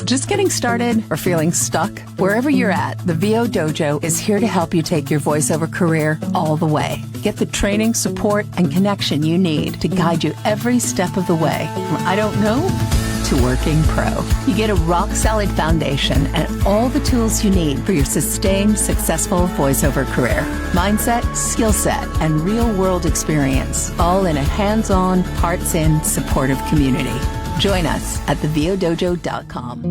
Just getting started or feeling stuck? Wherever you're at, the VO Dojo is here to help you take your voiceover career all the way. Get the training, support, and connection you need to guide you every step of the way from I don't know to working pro. You get a rock-solid foundation and all the tools you need for your sustained, successful voiceover career. Mindset, skill set, and real-world experience, all in a hands-on, hearts-in, supportive community. Join us at thevodojo.com.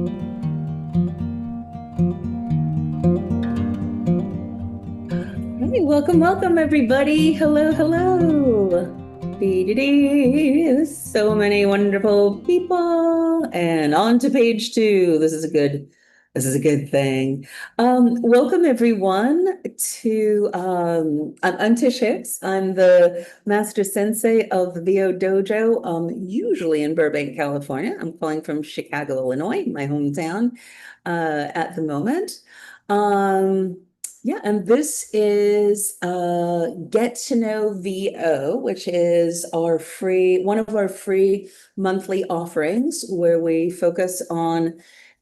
Hey, welcome, everybody. Hello. So many wonderful people, and on to page 2. This is a good thing. Welcome everyone to I'm Tish Hicks. I'm the master sensei of the VO Dojo, usually in Burbank, California. I'm calling from Chicago, Illinois, my hometown, at the moment. And this is Get to Know VO, which is one of our free monthly offerings, where we focus on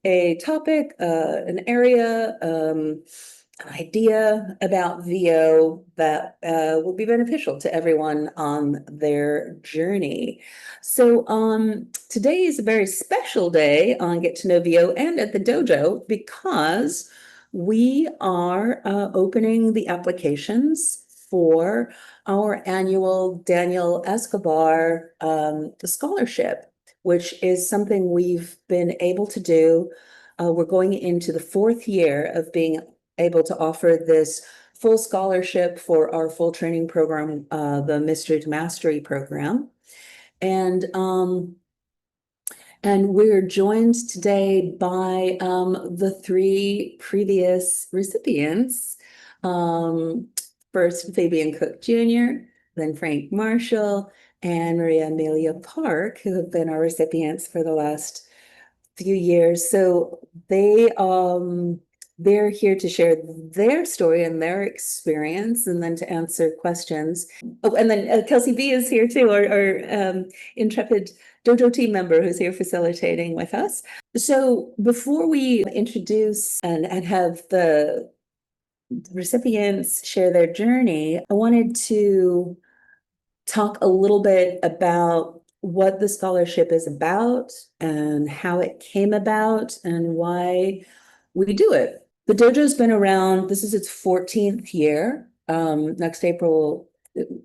a topic, an area, an idea about VO that will be beneficial to everyone on their journey. So today is a very special day on Get to Know VO and at the dojo, because we are opening the applications for our annual Daniel Escobar Scholarship, which is something we've been able to do. We're going into the 4th year of being able to offer this full scholarship for our full training program, the Mystery to Mastery program. And we're joined today by the 3 previous recipients. First, Fabian Cook Jr., then Frank Marshall, and Amelia Park, who have been our recipients for the last few years. So they're here to share their story and their experience, and then to answer questions. Oh, and then Kelsey B is here too, our intrepid dojo team member who's here facilitating with us. So before we introduce and have the recipients share their journey, I wanted to talk a little bit about what the scholarship is about and how it came about and why we do it. The dojo's been around, this is its 14th year, next April, so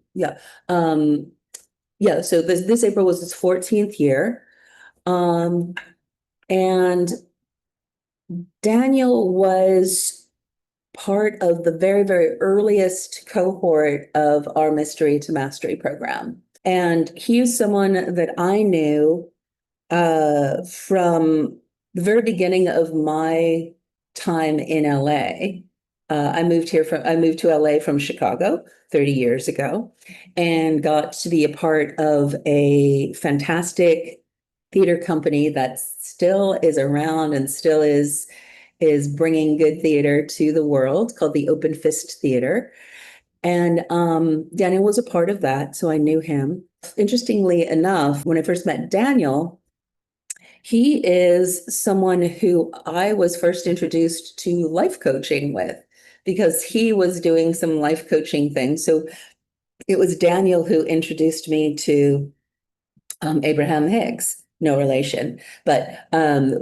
this April was its 14th year. And Daniel was part of the very, very earliest cohort of our Mystery to Mastery program. And he's someone that I knew from the very beginning of my time in LA. I moved to LA from Chicago 30 years ago, and got to be a part of a fantastic theater company that still is around and still is bringing good theater to the world, called the Open Fist Theater. And Daniel was a part of that, so I knew him. Interestingly enough, when I first met Daniel, he is someone who I was first introduced to life coaching with, because he was doing some life coaching things. So it was Daniel who introduced me to Abraham Hicks, no relation, but the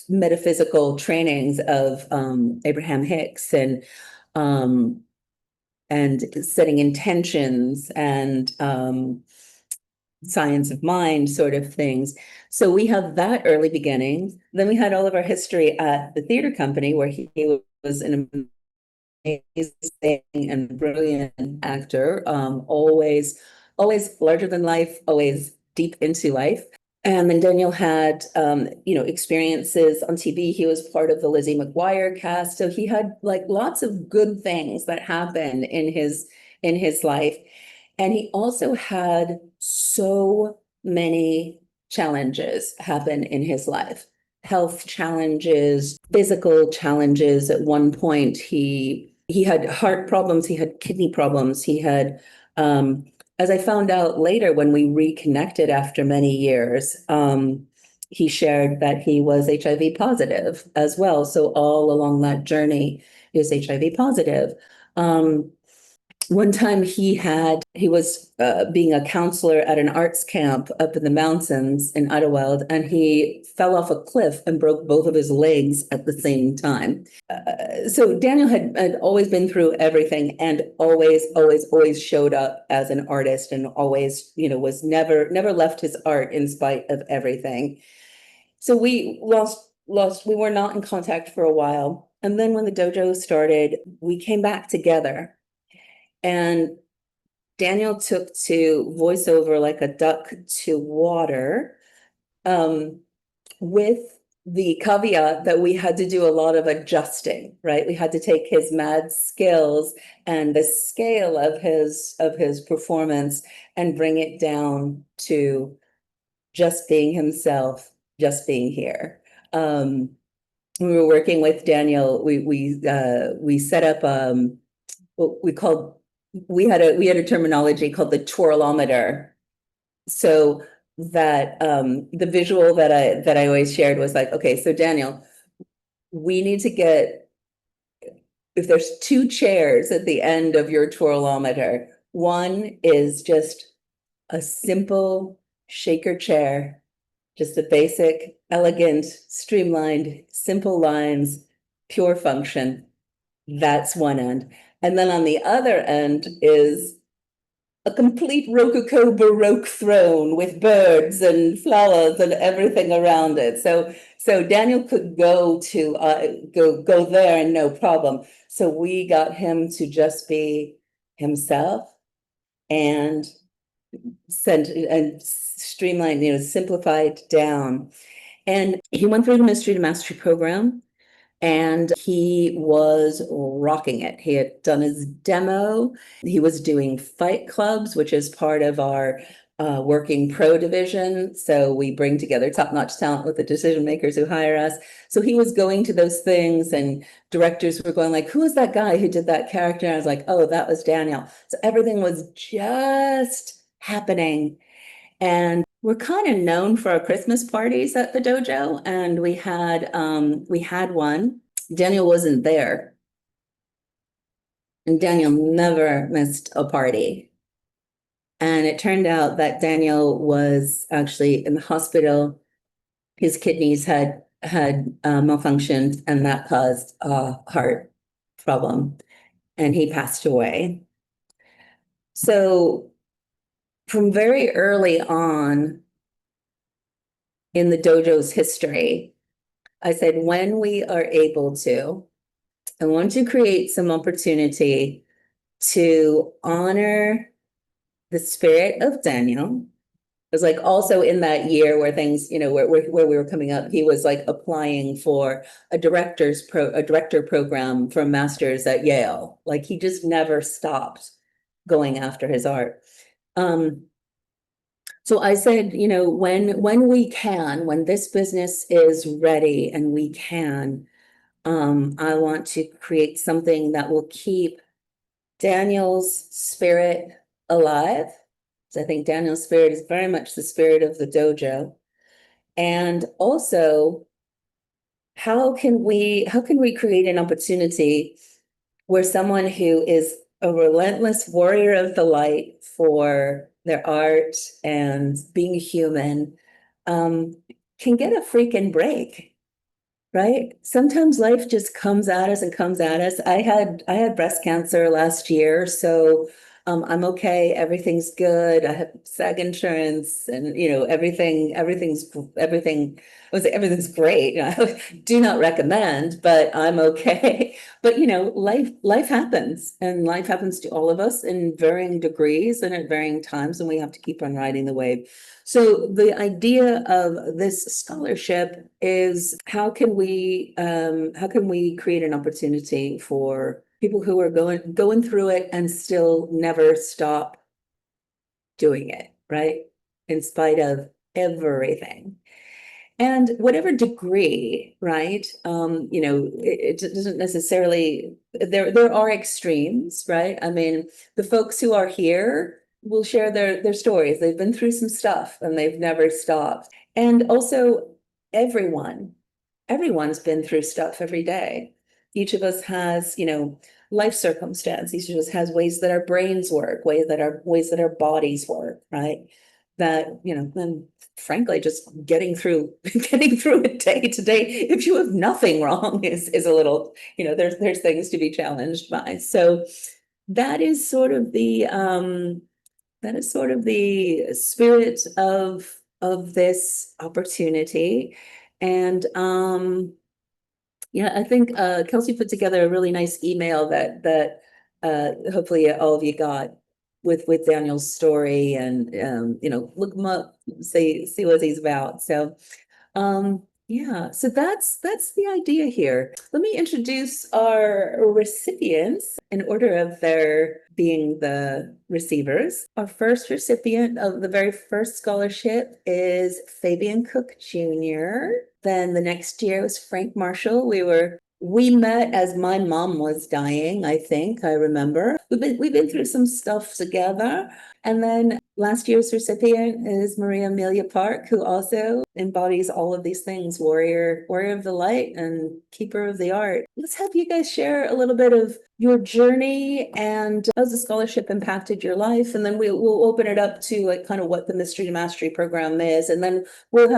metaphysical trainings of Abraham Hicks and setting intentions and science of mind sort of things. So we have that early beginnings. Then we had all of our history at the theater company, where he was an amazing and brilliant actor, always larger than life, always deep into life. And then Daniel had, experiences on TV. He was part of the Lizzie McGuire cast. So he had like lots of good things that happened in his life. And he also had so many challenges happen in his life. Health challenges, physical challenges. At one point, he had heart problems, he had kidney problems, he had as I found out later when we reconnected after many years, he shared that he was HIV positive as well. So all along that journey, he was HIV positive. One time he was being a counselor at an arts camp up in the mountains in Idlewild, and he fell off a cliff and broke both of his legs at the same time. So Daniel had always been through everything and always showed up as an artist, and always, was never left his art in spite of everything. So we we were not in contact for a while. And then when the dojo started, we came back together. And Daniel took to voiceover like a duck to water, with the caveat that we had to do a lot of adjusting, right? We had to take his mad skills and the scale of his performance and bring it down to just being himself, just being here. We were working with Daniel. We set up what we called. We had a terminology called the 𝗧𝗶𝗺�ธ์𝗦𝘁𝗺. So that the visual that I always shared was like, okay, so Daniel, we need to get, if there's two chairs at the end of your 𝗧𝗺𝗺�ธ์𝗦𝘁𝗺, one is just a simple shaker chair, just a basic, elegant, streamlined, simple lines, pure function. That's one end. And then on the other end is a complete Rococo Baroque throne with birds and flowers and everything around it. So Daniel could go there and no problem. So we got him to just be himself and streamlined, simplified down. And he went through the Mystery to Mastery program. And he was rocking it. He had done his demo. He was doing fight clubs, which is part of our working pro division. So we bring together top-notch talent with the decision makers who hire us. So he was going to those things, and directors were going like, who is that guy who did that character? And I was like, oh, that was Daniel. So everything was just happening. And we're kind of known for our Christmas parties at the dojo, and we had one. Daniel wasn't there, and Daniel never missed a party. And it turned out that Daniel was actually in the hospital. His kidneys had malfunctioned, and that caused a heart problem, and he passed away. So from very early on in the dojo's history, I said, when we are able to, I want to create some opportunity to honor the spirit of Daniel. It was like also in that year where things, where we were coming up, he was like applying for a director program for a master's at Yale. Like he just never stopped going after his art. So I said, when we can, when this business is ready and we can, I want to create something that will keep Daniel's spirit alive. So I think Daniel's spirit is very much the spirit of the dojo. And also, how can we create an opportunity where someone who is a relentless warrior of the light for their art and being human can get a freaking break, right? Sometimes life just comes at us and comes at us. I had breast cancer last year, so I'm okay. Everything's good. I have SAG insurance, and everything's great. I do not recommend, but I'm okay. But life happens, and life happens to all of us in varying degrees and at varying times, and we have to keep on riding the wave. So the idea of this scholarship is how can we create an opportunity for people who are going through it and still never stop doing it, right? In spite of everything. And whatever degree, right? It doesn't necessarily, there are extremes, right? I mean, the folks who are here will share their stories. They've been through some stuff and they've never stopped. And also everyone's been through stuff every day. Each of us has, life circumstance. Each of us has ways that our brains work, ways that our bodies work, right? That, then frankly, just getting through it day to day, if you have nothing wrong is a little, there's things to be challenged by. So that is sort of the spirit of this opportunity. And yeah, I think Kelsey put together a really nice email that hopefully all of you got with Daniel's story, and look him up, see what he's about. So yeah, so that's the idea here. Let me introduce our recipients in order of their being the receivers. Our first recipient of the very first scholarship is Fabian Cook Jr. Then the next year was Frank Marshall. We met as my mom was dying, I think, I remember. We've been through some stuff together. And then last year's recipient is Amelia Park, who also embodies all of these things: warrior of the light and keeper of the art. Let's have you guys share a little bit of your journey and how the scholarship impacted your life. And then we'll open it up to like kind of what the Mystery to Mastery program is. And then we'll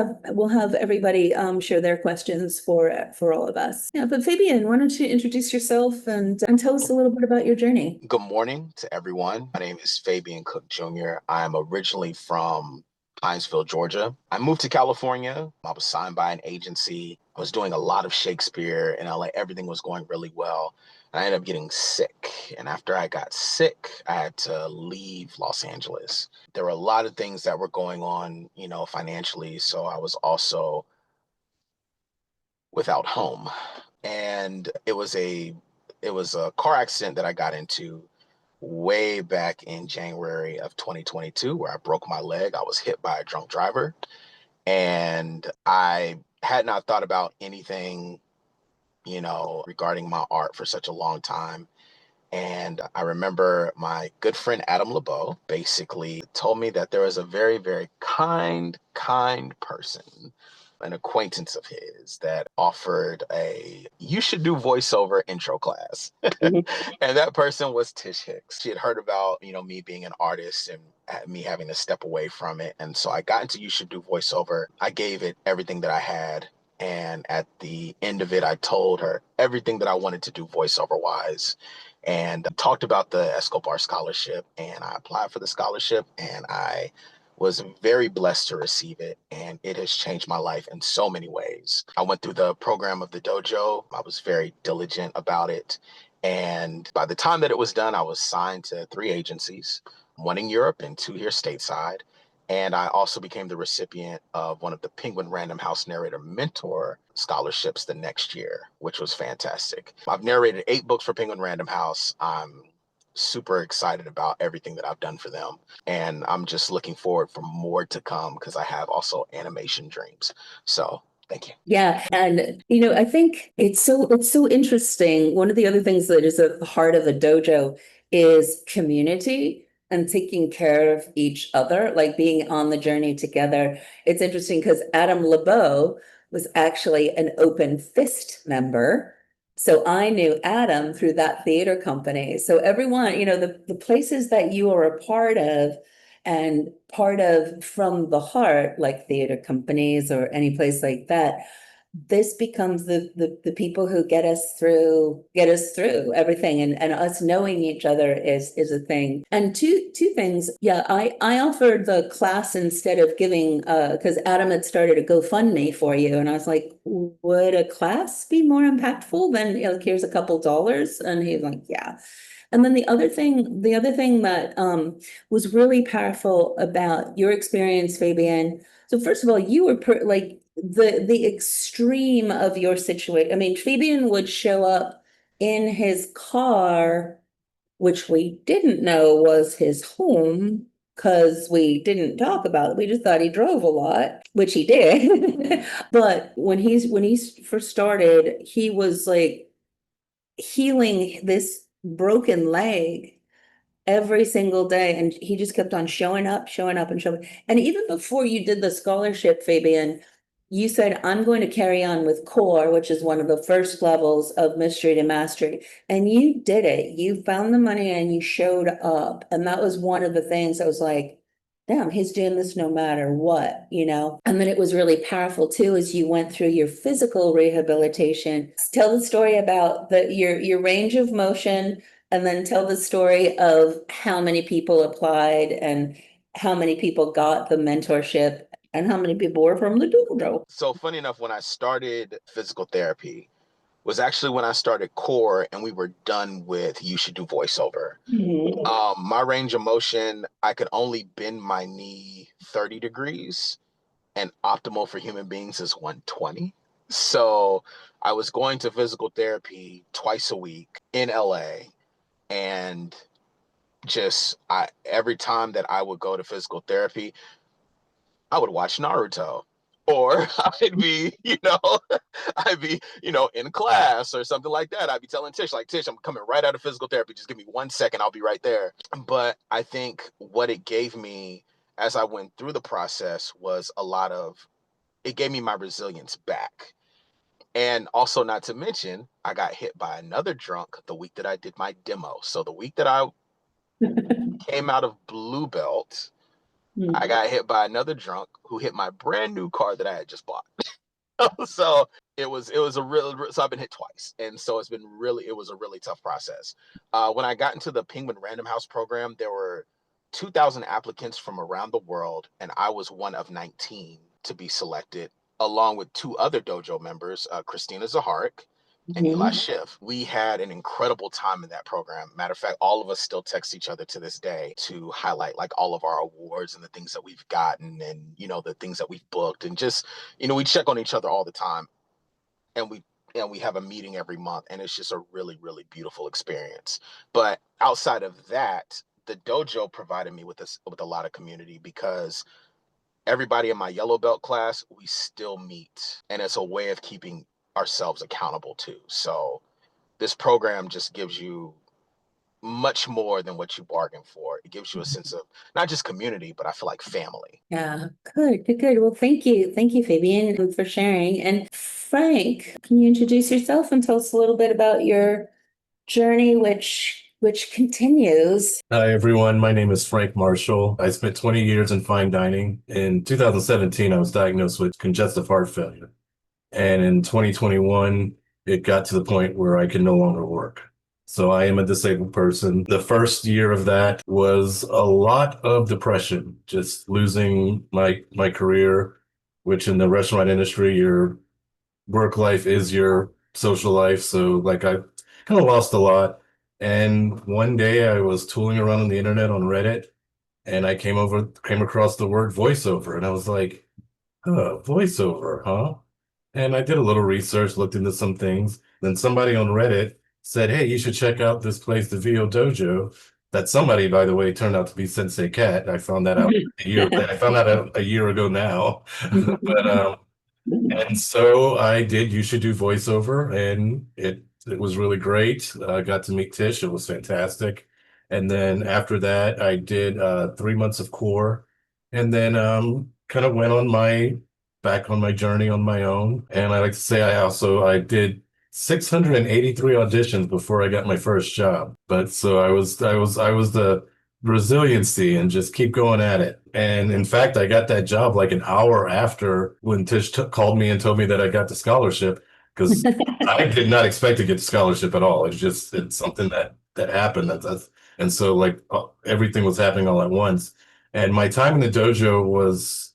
have everybody share their questions for all of us. Yeah, but Fabian, why don't you introduce yourself and tell us a little bit about your journey? Good morning to everyone. My name is Fabian Cook Jr. I'm originally from Hinesville, Georgia. I moved to California. I was signed by an agency. I was doing a lot of Shakespeare in LA. Everything was going really well. And I ended up getting sick. And after I got sick, I had to leave Los Angeles. There were a lot of things that were going on, financially. So I was also without home. And it was a car accident that I got into way back in January of 2022, where I broke my leg. I was hit by a drunk driver, and I had not thought about anything, regarding my art for such a long time. And I remember my good friend Adam LeBeau basically told me that there was a very, very kind person, an acquaintance of his, that offered you should do voiceover intro class. And that person was Tish Hicks. She had heard about, me being an artist and me having to step away from it. And so I got into You Should Do Voiceover. I gave it everything that I had. And at the end of it, I told her everything that I wanted to do voiceover wise, and talked about the Escobar Scholarship. And I applied for the scholarship, and I was very blessed to receive it, and it has changed my life in so many ways. I went through the program of the dojo. I was very diligent about it. And by the time that it was done, I was signed to 3 agencies, 1 in Europe and 2 here stateside. And I also became the recipient of one of the Penguin Random House Narrator Mentor scholarships the next year, which was fantastic. I've narrated 8 books for Penguin Random House. I'm super excited about everything that I've done for them. And I'm just looking forward for more to come, because I have also animation dreams. So thank you. Yeah. And, I think it's so interesting. One of the other things that is at the heart of the dojo is community and taking care of each other, like being on the journey together. It's interesting because Adam LeBeau was actually an Open Fist member. So I knew Adam through that theater company. So everyone, the places that you are a part of and part of from the heart, like theater companies or any place like that, this becomes the people who get us through everything, and us knowing each other is a thing. And two things. Yeah, I offered the class instead of giving, because Adam had started a GoFundMe for you, and I was like, would a class be more impactful than, here's a couple dollars? And he's like, yeah. And then the other thing that was really powerful about your experience, Fabian. So first of all, you were the extreme of your situation. I mean, Fabian would show up in his car, which we didn't know was his home because we didn't talk about it. We just thought he drove a lot, which he did. But when he first started, he was like healing this broken leg. every single day. And he just kept on showing up and showing. And even before you did the scholarship, Fabian, you said, I'm going to carry on with core, which is one of the first levels of mystery to mastery. And you did it. You found the money and you showed up. And that was one of the things I was like, damn, he's doing this no matter what, you know? And then it was really powerful too, as you went through your physical rehabilitation. Tell the story about your range of motion, and then tell the story of how many people applied and how many people got the mentorship and how many people were from the dojo. So funny enough, when I started physical therapy was actually when I started core and we were done with You Should Do Voiceover. My range of motion, I could only bend my knee 30 degrees, and optimal for human beings is 120. So I was going to physical therapy twice a week in LA, and every time that I would go to physical therapy, I would watch Naruto, or I'd be, in class or something like that. I'd be telling Tish, like, Tish, I'm coming right out of physical therapy. Just give me 1 second. I'll be right there. But I think what it gave me as I went through the process was it gave me my resilience back. And also, not to mention, I got hit by another drunk the week that I did my demo. So the week that I came out of blue belt, I got hit by another drunk who hit my brand new car that I had just bought. So it was so I've been hit twice. And so it was a really tough process. When I got into the Penguin Random House program, there were 2,000 applicants from around the world, and I was one of 19 to be selected, along with 2 other dojo members, Christina 𝗧𝗶𝗺𝗀 and Eli Schiff. We had an incredible time in that program. Matter of fact, all of us still text each other to this day to highlight like all of our awards and the things that we've gotten, and the things that we've booked, and just we check on each other all the time, and we have a meeting every month, and it's just a really, really beautiful experience. But outside of that, the dojo provided me with a lot of community, because everybody in my yellow belt class, we still meet, and it's a way of keeping ourselves accountable too. So this program just gives you much more than what you bargained for. It gives you a sense of not just community, but I feel like family. Yeah, good. Well, thank you, Fabian, for sharing. And Frank, can you introduce yourself and tell us a little bit about your journey, which continues? Hi, everyone. My name is Frank Marshall. I spent 20 years in fine dining. In 2017, I was diagnosed with congestive heart failure. And in 2021, it got to the point where I could no longer work. So I am a disabled person. The first year of that was a lot of depression, just losing my career, which in the restaurant industry, your work life is your social life. So like I kind of lost a lot. And one day I was tooling around on the internet on Reddit, and I came across the word voiceover, and I was like, voiceover, huh? And I did a little research, looked into some things. Then somebody on Reddit said, hey, you should check out this place, the VO Dojo. That somebody, by the way, turned out to be Sensei Cat. I found that out a year ago now. But and so I did You Should Do Voiceover, and it was really great. I got to meet Tish. It was fantastic. And then after that, I did 3 months of core, and then kind of went back on my journey on my own. And I like to say I did 683 auditions before I got my first job. But so I was the resiliency and just keep going at it. And in fact, I got that job like an hour after when Tish called me and told me that I got the scholarship, because I did not expect to get the scholarship at all. It's something that happened. And so like everything was happening all at once. And my time in the dojo was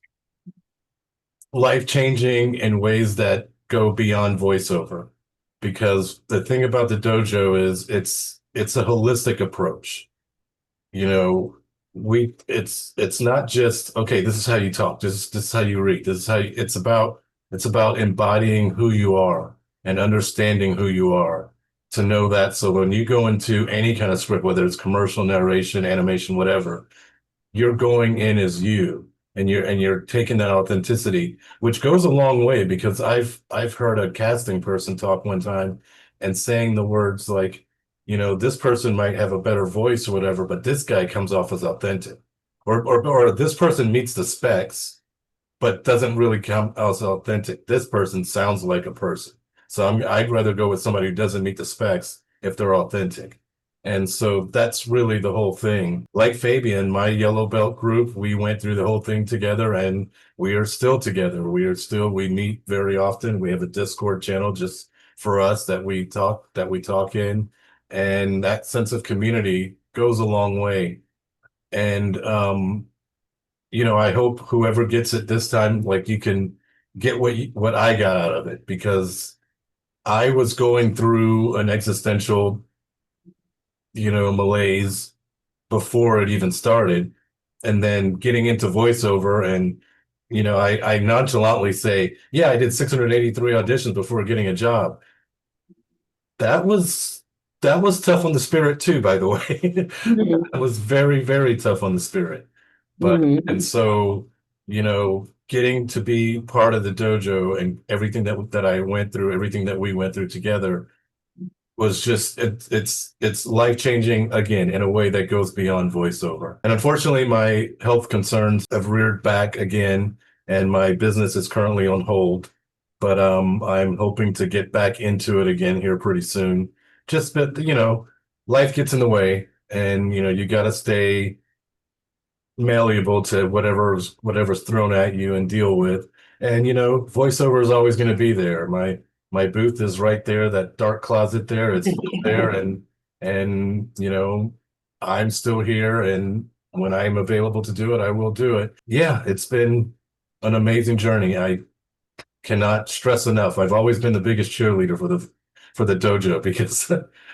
life-changing in ways that go beyond voiceover, because the thing about the dojo is it's a holistic approach. It's not just, okay, this is how you talk, this is how you read, it's about embodying who you are and understanding who you are, to know that. So when you go into any kind of script, whether it's commercial, narration, animation, whatever, you're going in as you, and you're taking that authenticity, which goes a long way, because I've heard a casting person talk one time and saying the words like, this person might have a better voice or whatever, but this guy comes off as authentic. Or this person meets the specs, but doesn't really come as authentic. This person sounds like a person. So I'd rather go with somebody who doesn't meet the specs if they're authentic. And so that's really the whole thing. Like Fabian, my yellow belt group, we went through the whole thing together, and we are still together. We meet very often. We have a Discord channel just for us that we talk in. And that sense of community goes a long way. And I hope whoever gets it this time, like, you can get what I got out of it, because I was going through an existential, malaise before it even started. And then getting into voiceover, and, I nonchalantly say, yeah, I did 683 auditions before getting a job. That was tough on the spirit too, by the way. That was very, very tough on the spirit. But and so, getting to be part of the dojo and everything that I went through, everything that we went through together, was just it's life-changing, again, in a way that goes beyond voiceover. And unfortunately, my health concerns have reared back again, and my business is currently on hold. But I'm hoping to get back into it again here pretty soon. Just that, life gets in the way, and you got to stay malleable to whatever's thrown at you and deal with. And voiceover is always going to be there. My booth is right there, that dark closet there. It's there, and I'm still here, and when I'm available to do it, I will do it. Yeah, it's been an amazing journey. I cannot stress enough. I've always been the biggest cheerleader for the dojo, because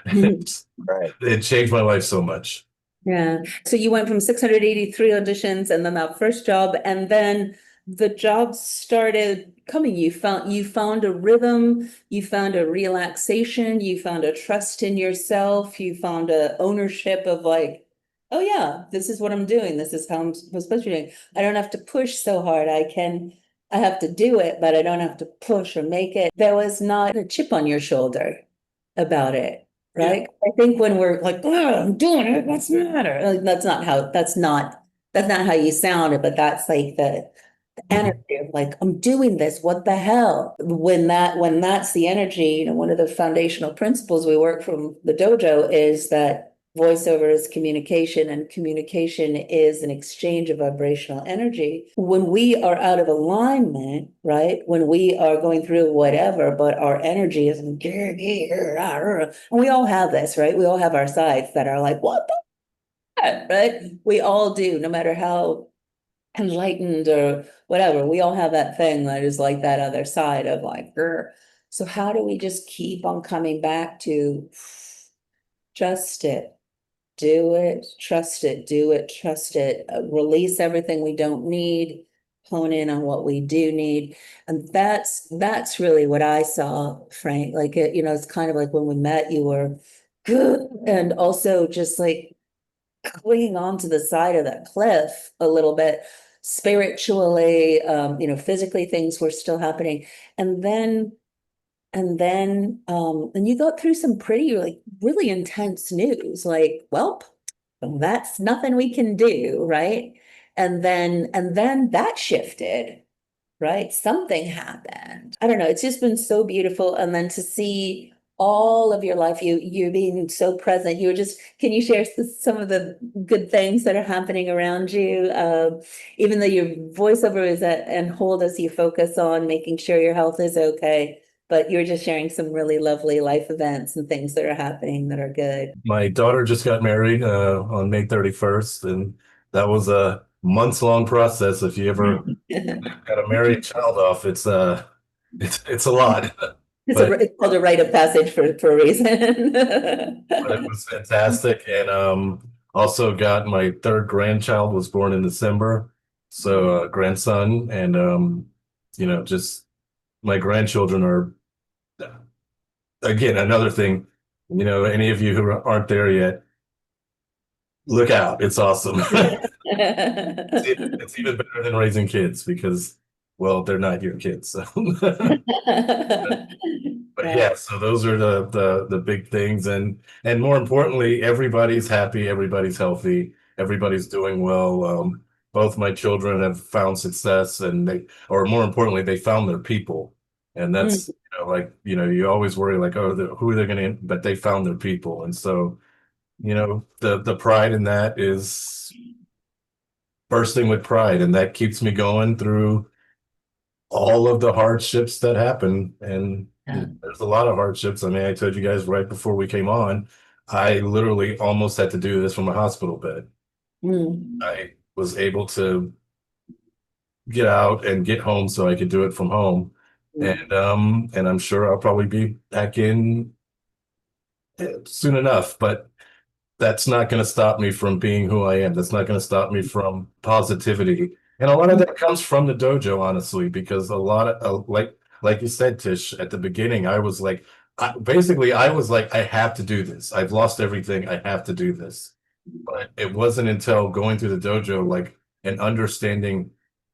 it changed my life so much. Yeah. So you went from 683 auditions, and then that first job, and then the jobs started coming. You found a rhythm, you found a relaxation, you found a trust in yourself, you found a ownership of, like, oh yeah, this is what I'm doing. This is how I'm supposed to be doing. I don't have to push so hard. I have to do it, but I don't have to push or make it. There was not a chip on your shoulder about it. Right. Yeah. I think when we're like, oh, I'm doing it, what's the matter? That's not how you sound it, but that's like the energy of, like, I'm doing this, what the hell? When that's the energy, one of the foundational principles we work from the dojo is that voiceover is communication, and communication is an exchange of vibrational energy. When we are out of alignment, right? When we are going through whatever, but our energy is, and we all have this, right? We all have our sides that are like, what the heck, right? We all do, no matter how enlightened or whatever. We all have that thing that is like that other side of, like, grr. So how do we just keep on coming back to trust it? Do it, trust it, do it, trust it, release everything we don't need, hone in on what we do need. And that's really what I saw, Frank. Like, it's kind of like when we met, you were good, and also just like clinging on to the side of that cliff a little bit, spiritually, physically things were still happening. And then you got through some pretty, like, really intense news, like, well, that's nothing we can do, right? And then that shifted, right? Something happened. I don't know, it's just been so beautiful. And then to see all of your life, you being so present, can you share some of the good things that are happening around you? Even though your voiceover is and hold as you focus on making sure your health is okay, but you're just sharing some really lovely life events and things that are happening that are good. My daughter just got married on May 31st, and that was a months-long process. If you ever got a married child off, it's a lot. It's called a rite of passage for a reason. But it was fantastic. And also got my third grandchild, was born in December. So grandson, and just my grandchildren are, again, another thing, any of you who aren't there yet, look out. It's awesome. It's even better than raising kids, because, well, they're not your kids. So. But Right. yeah, so those are the big things, and more importantly, everybody's happy, everybody's healthy, everybody's doing well. Both my children have found success, and or more importantly, they found their people, and that's Mm. like you always worry like, oh, who are they going to, but they found their people, and so the pride in that is bursting with pride, and that keeps me going through all of the hardships that happen. And Yeah. there's a lot of hardships. I mean, I told you guys right before we came on, I literally almost had to do this from a hospital bed. Mm. I was able to get out and get home so I could do it from home. Mm. And I'm sure I'll probably be back in soon enough, but that's not going to stop me from being who I am. That's not going to stop me from positivity. And a lot of that comes from the dojo, honestly, because a lot of like you said, Tish, at the beginning, I was like, I was like, I have to do this. I've lost everything. I have to do this. But it wasn't until going through the dojo, like, and understanding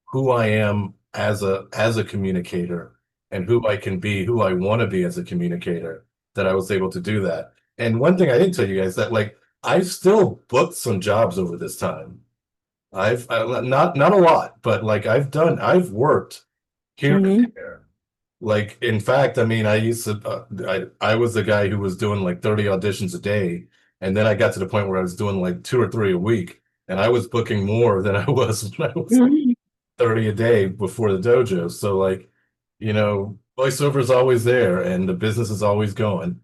who I am as a communicator and who I can be, who I want to be as a communicator, that I was able to do that. And one thing I didn't tell you guys that like I've still booked some jobs over this time. Not a lot, but like I've worked here and Mhm. there. Like in fact, I mean, I used to I was the guy who was doing like 30 auditions a day, and then I got to the point where I was doing like 2 or 3 a week, and I was booking more than I was when I was Mhm. 30 a day before the dojo. So like, voiceover is always there, and the business is always going.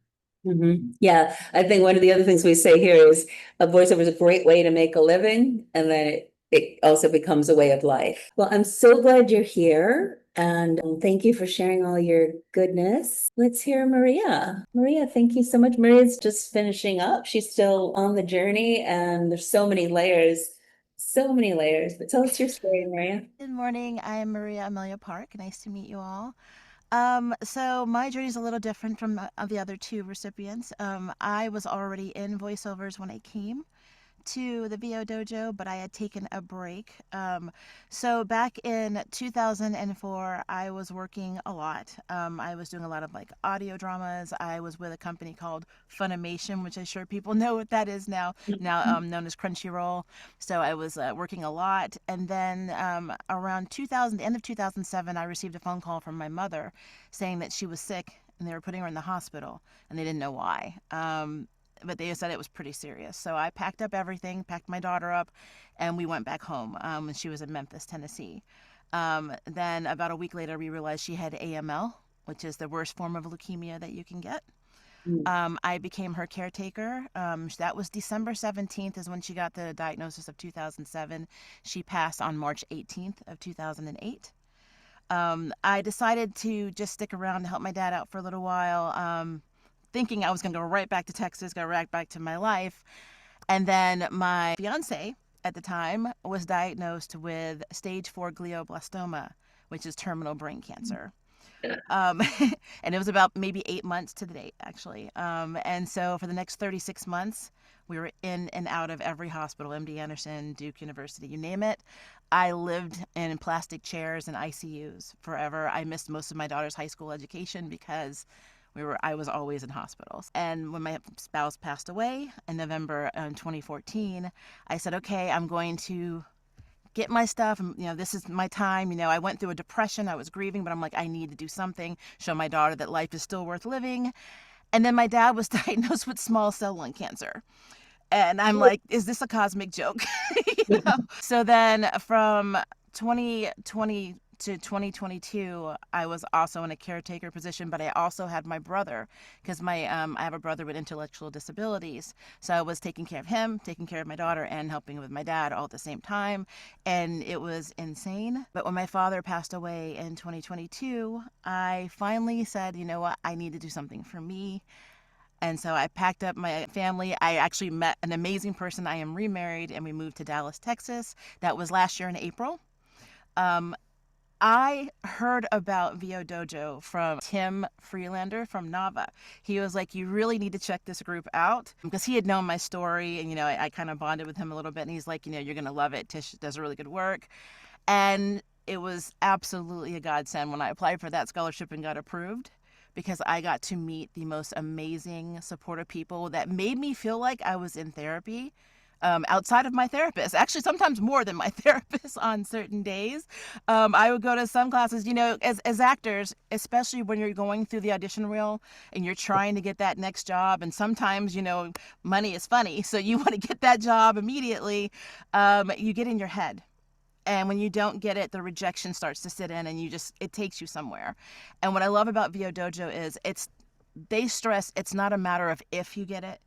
Yeah, I think one of the other things we say here is a voiceover is a great way to make a living, and then it also becomes a way of life. Well, I'm so glad you're here, and thank you for sharing all your goodness. Let's hear Maria. Maria, thank you so much. Maria's just finishing up. She's still on the journey, and there's so many layers, so many layers. But tell us your story, Maria. Good morning. I am Maria Amelia Park. Nice to meet you all. So my journey is a little different from the other two recipients. I was already in voiceovers when I came to the VO Dojo, but I had taken a break. So back in 2004, I was working a lot. I was doing a lot of like audio dramas. I was with a company called Funimation, which I'm sure people know what that is now known as Crunchyroll. So I was working a lot. And then around 2000, the end of 2007, I received a phone call from my mother saying that she was sick and they were putting her in the hospital and they didn't know why. But they said it was pretty serious. So I packed up everything, packed my daughter up, and we went back home. And she was in Memphis, Tennessee. Then about a week later, we realized she had AML, which is the worst form of leukemia that you can get. I became her caretaker. That was December 17th is when she got the diagnosis of 2007. She passed on March 18th of 2008. I decided to just stick around to help my dad out for a little while, thinking I was going to go right back to Texas, go right back to my life. And then my fiance at the time was diagnosed with stage 4 glioblastoma, which is terminal brain cancer. Um, and it was about maybe 8 months to the date, actually. And so for the next 36 months, we were in and out of every hospital, MD Anderson, Duke University, you name it. I lived in plastic chairs and ICUs forever. I missed most of my daughter's high school education because I was always in hospitals. And when my spouse passed away in November 2014, I said, okay, I'm going to get my stuff. And, this is my time. I went through a depression. I was grieving, but I'm like, I need to do something, show my daughter that life is still worth living. And then my dad was diagnosed with small cell lung cancer. And I'm like, is this a cosmic joke? So then from 2020 to 2022, I was also in a caretaker position, but I also had my brother because I have a brother with intellectual disabilities. So I was taking care of him, taking care of my daughter, and helping with my dad all at the same time. And it was insane. But when my father passed away in 2022, I finally said, you know what, I need to do something for me. And so I packed up my family. I actually met an amazing person. I am remarried and we moved to Dallas, Texas. That was last year in April. I heard about VO Dojo from Tim Freelander from Nava. He was like, you really need to check this group out because he had known my story and, I kind of bonded with him a little bit. And he's like, you're going to love it. Tish does really good work. And it was absolutely a godsend when I applied for that scholarship and got approved because I got to meet the most amazing, supportive people that made me feel like I was in therapy. Outside of my therapist, actually sometimes more than my therapist on certain days. I would go to some classes, as actors, especially when you're going through the audition reel and you're trying to get that next job. And sometimes, money is funny. So you want to get that job immediately. You get in your head. And when you don't get it, the rejection starts to sit in and it takes you somewhere. And what I love about VO Dojo is they stress it's not a matter of if you get it,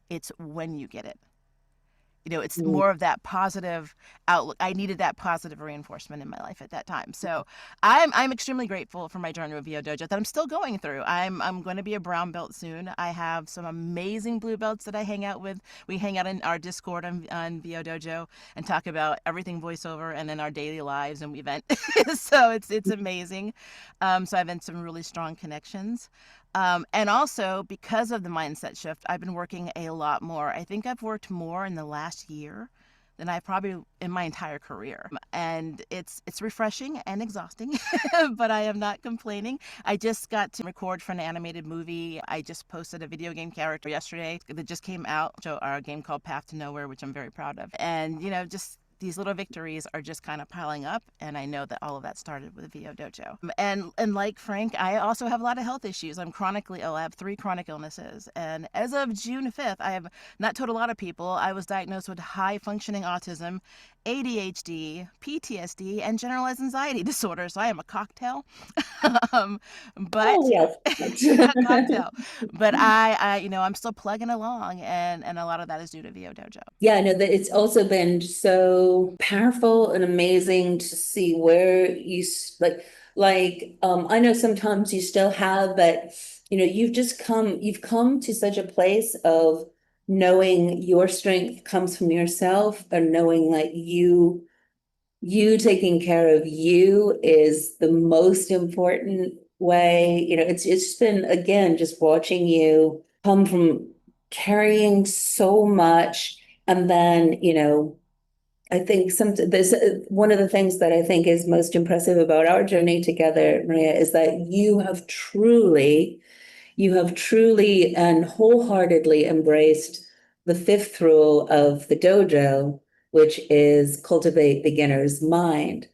it's when you get it. It's more of that positive outlook. I needed that positive reinforcement in my life at that time. So I'm extremely grateful for my journey with VO Dojo that I'm still going through. I'm going to be a brown belt soon. I have some amazing blue belts that I hang out with. We hang out in our Discord on VO Dojo and talk about everything voiceover and then our daily lives, and we vent. So it's amazing. So I've had some really strong connections. And also, because of the mindset shift, I've been working a lot more. I think I've worked more in the last year than I probably in my entire career. And it's refreshing and exhausting, but I am not complaining. I just got to record for an animated movie. I just posted a video game character yesterday that just came out, a game called Path to Nowhere, which I'm very proud of. And, just these little victories are just kind of piling up, and I know that all of that started with VO Dojo. And like Frank, I also have a lot of health issues. I'm chronically ill. I have 3 chronic illnesses, and as of June 5th, I have not told a lot of people, I was diagnosed with high functioning autism, ADHD, PTSD, and generalized anxiety disorder. So I am a cocktail. But Oh, yes. a cocktail. But I'm still plugging along, and a lot of that is due to VO Dojo. Yeah, no, that it's also been so powerful and amazing to see where I know sometimes you still have, but you've come to such a place of knowing your strength comes from yourself, and knowing like you taking care of you is the most important way. It's been, again, just watching you come from carrying so much. And then, I think there's one of the things that I think is most impressive about our journey together, Maria, is that you have truly and wholeheartly embraced the 5th rule of the dojo, which is cultivate beginner's mind,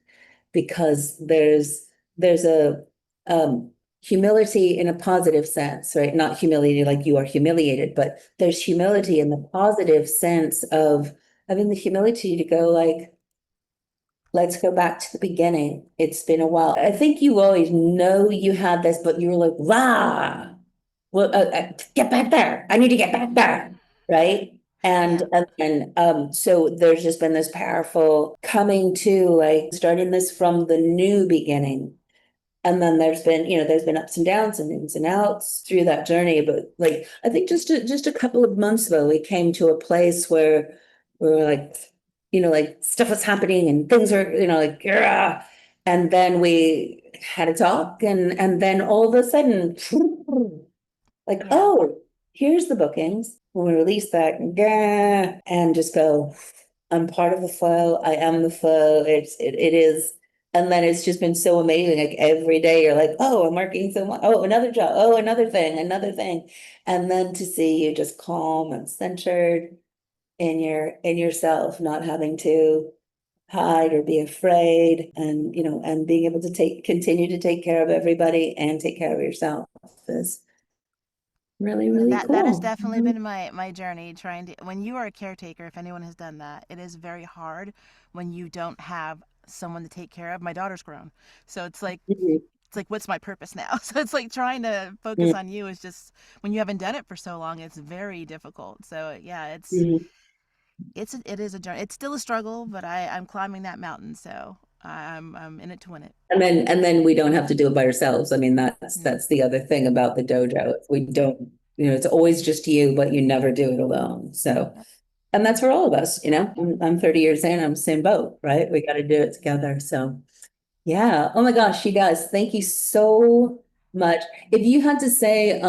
because there's a humility in a positive sense, right? Not humility like you are humiliated, but there's humility in the positive sense of having the humility to go like, let's go back to the beginning. It's been a while. I think you always know you had this, but you were like, wow, well, get back there. I need to get back there, right? And so there's just been this powerful coming to, like, starting this from the new beginning. And then there's been ups and downs and ins and outs through that journey. But like, I think just a couple of months ago, we came to a place where we're like, like stuff was happening and things are, like, yeah. And then we had a talk, and then all of a sudden, like, oh, here's the bookings. When we release that, and just go, I'm part of the flow. I am the flow. It is. And then it's just been so amazing. Like every day you're like, oh, I'm working so much. Oh, another job. Oh, another thing. And then to see you just calm and centered in yourself, not having to hide or be afraid, and and being able to continue to take care of everybody and take care of yourself is really, really cool. That has definitely been my journey, trying to, when you are a caretaker, if anyone has done that, it is very hard when you don't have someone to take care of. My daughter's grown, so it's like what's my purpose now? So it's like trying to focus on you is just, when you haven't done it for so long, it's very difficult. So yeah, it is a journey. It's still a struggle, but I'm climbing that mountain, so I'm in it to win it. And then we don't have to do it by ourselves. I mean, that's the other thing about the dojo. We don't, it's always just you, but you never do it alone. So, and that's for all of us, I'm 30 years in, I'm the same boat, right? We got to do it together. So yeah. Oh my gosh, you guys, thank you so much. If you had to say,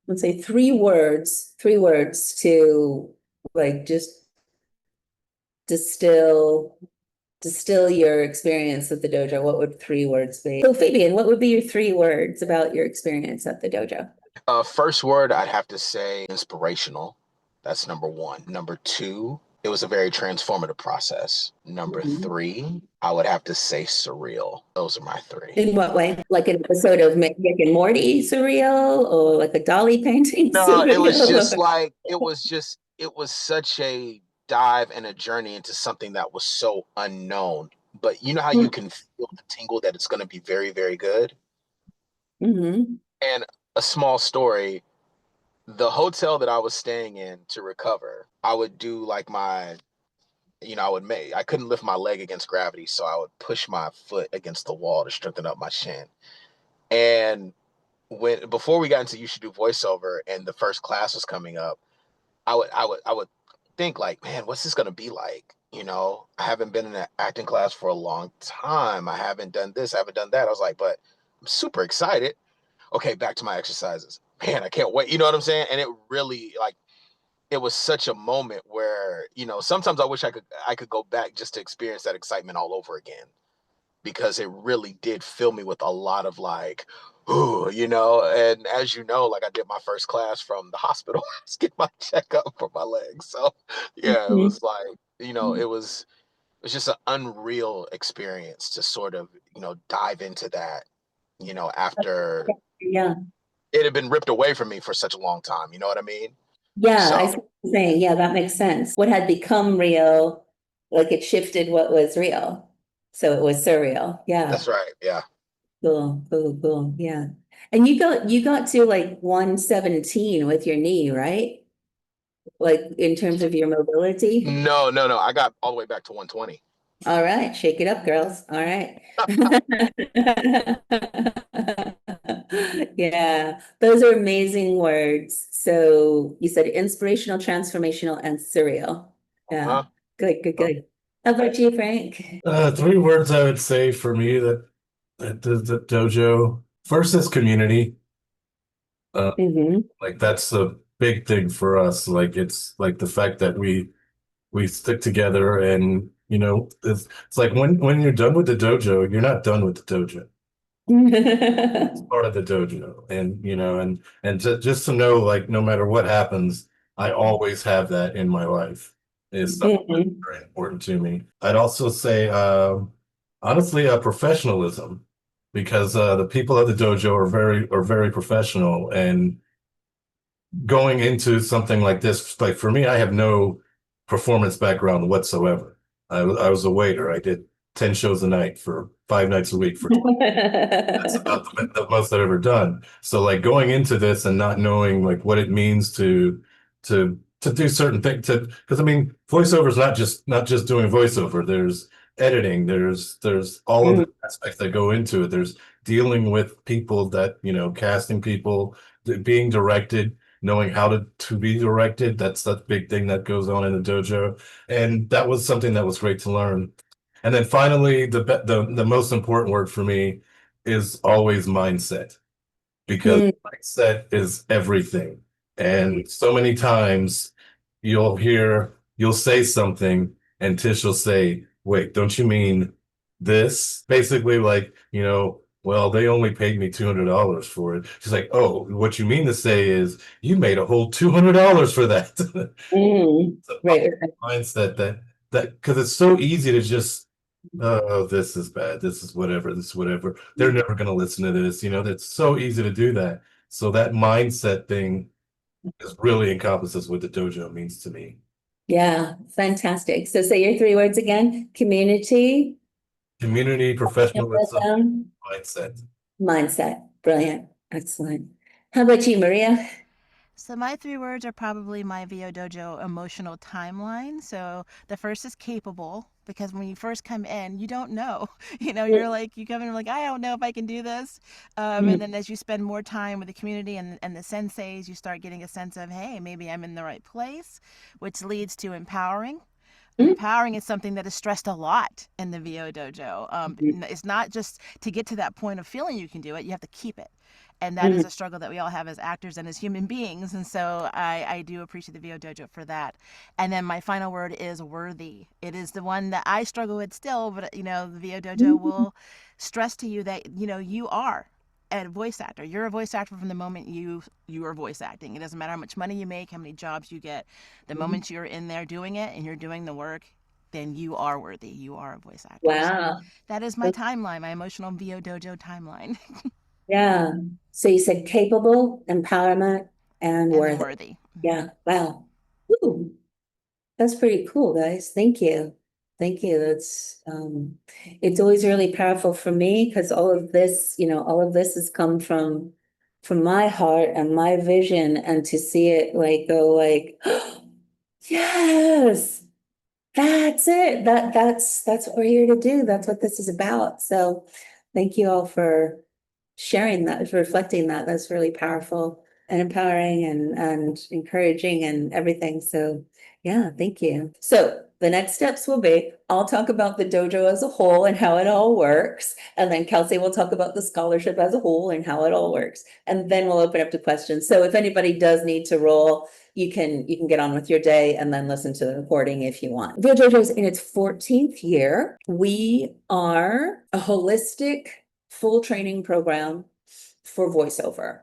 let's say 3 words to, like, just distill distill your experience at the dojo, what would 3 words be? So Fabian, what would be your 3 words about your experience at the dojo? First word, I'd have to say inspirational. That's number 1. Number 2, it was a very transformative process. Number 3, I would have to say surreal. Those are my 3. In what way? Like an episode of Rick and Morty surreal, or like a Dolly painting No, it was just surreal? like, it was such a dive and a journey into something that was so unknown. But you know how you can feel the tingle that it's going to be very, very good? Mm-hmm. And a small story, the hotel that I was staying in to recover, I would do like I couldn't lift my leg against gravity, so I would push my foot against the wall to strengthen up my shin. And before we got into You Should Do Voiceover and the first class was coming up, I would think like, man, what's this gonna be like? I haven't been in an acting class for a long time. I haven't done this, I haven't done that. I was like, but I'm super excited. Okay, back to my exercises. Man, I can't wait. You know what I'm saying? And it really, like, it was such a moment where, sometimes I wish I could go back just to experience that excitement all over again, because it really did fill me with a lot of like, ooh, and as you know, like I did my first class from the hospital, to get my checkup for my legs. So yeah, it was like, it was just an unreal experience to sort of, dive into that, after Yeah. it had been ripped away from me for such a long time. You know what I mean? Yeah, I So see what you're saying. Yeah, that makes sense. What had become real, like it shifted what was real. So it was surreal. Yeah. that's right. Yeah. Cool, cool, cool. Yeah. And you got to like 117 with your knee, right? Like in terms of your mobility. No. I got all the way back to 120. All right, shake it up, girls. All right. Yeah, those are amazing words. So you said inspirational, transformational, and surreal. Yeah, Uh-huh. good. How about you, Frank? 3 words I would say for me that the dojo. First is community. Mm-hmm. Like that's a big thing for us. Like it's like the fact that we stick together, and it's like when you're done with the dojo, you're not done with the dojo. It's part of the dojo, and just to know, like, no matter what happens, I always have that in my life is something that's very important to me. I'd also say, honestly, professionalism, because the people at the dojo are very professional, and going into something like this, like for me, I have no performance background whatsoever. I was a waiter. I did 10 shows a night for 5 nights a week for that's about the most I've ever done. So like going into this and not knowing like what it means to do certain things, because I mean voiceover is not just doing voiceover. There's editing, there's all of the aspects that go into it. There's dealing with people, that casting people, being directed, knowing how to be directed. That's that big thing that goes on in the dojo. And that was something that was great to learn. And then finally, the most important word for me is always mindset, because mindset is everything. And so many times you'll say something and Tish will say, wait, don't you mean this? Basically, like, well, they only paid me $200 for it. She's like, oh, what you mean to say is you made a whole $200 for that. Right. Mindset that because it's so easy to just, oh, this is bad, this is whatever, they're never going to listen to this. It's so easy to do that. So that mindset thing is really encompasses what the dojo means to me. Yeah, fantastic. So say your 3 words again. Community, Professionalism, mindset. mindset. Brilliant. Excellent. How about you, Maria? So my 3 words are probably my VO Dojo emotional timeline. So the first is capable, because when you first come in, you don't know. You're like, you come in like, I don't know if I can do this. And then as you spend more time with the community and the senseis, you start getting a sense of, hey, maybe I'm in the right place, which leads to empowering. Empowering is something that is stressed a lot in the VO dojo. It's not just to get to that point of feeling you can do it, you have to keep it. And that is a struggle that we all have as actors and as human beings. And so I do appreciate the VO dojo for that. And then my final word is worthy. It is the one that I struggle with still, but the VO dojo will stress to you that, you are a voice actor. You're a voice actor from the moment you are voice acting. It doesn't matter how much money you make, how many jobs you get. The moment you're in there doing it and you're doing the work, then you are worthy. You are a voice actor. Wow. So that is my timeline, my emotional VO dojo timeline. Yeah. So you said capable, empowerment, and And then worthy. worthy. Yeah. Wow. Ooh, that's pretty cool, guys. Thank you. Thank you. That's it's always really powerful for me because all of this has come from my heart and my vision, and to see it go yes, that's it. That's what we're here to do. That's what this is about. So thank you all for sharing that, for reflecting that. That's really powerful and empowering and encouraging and everything. So yeah, thank you. So the next steps will be, I'll talk about the dojo as a whole and how it all works. And then Kelsey will talk about the scholarship as a whole and how it all works. And then we'll open up to questions. So if anybody does need to roll, you can get on with your day and then listen to the recording if you want. VO Dojo is in its 14th year. We are a holistic full training program for voiceover.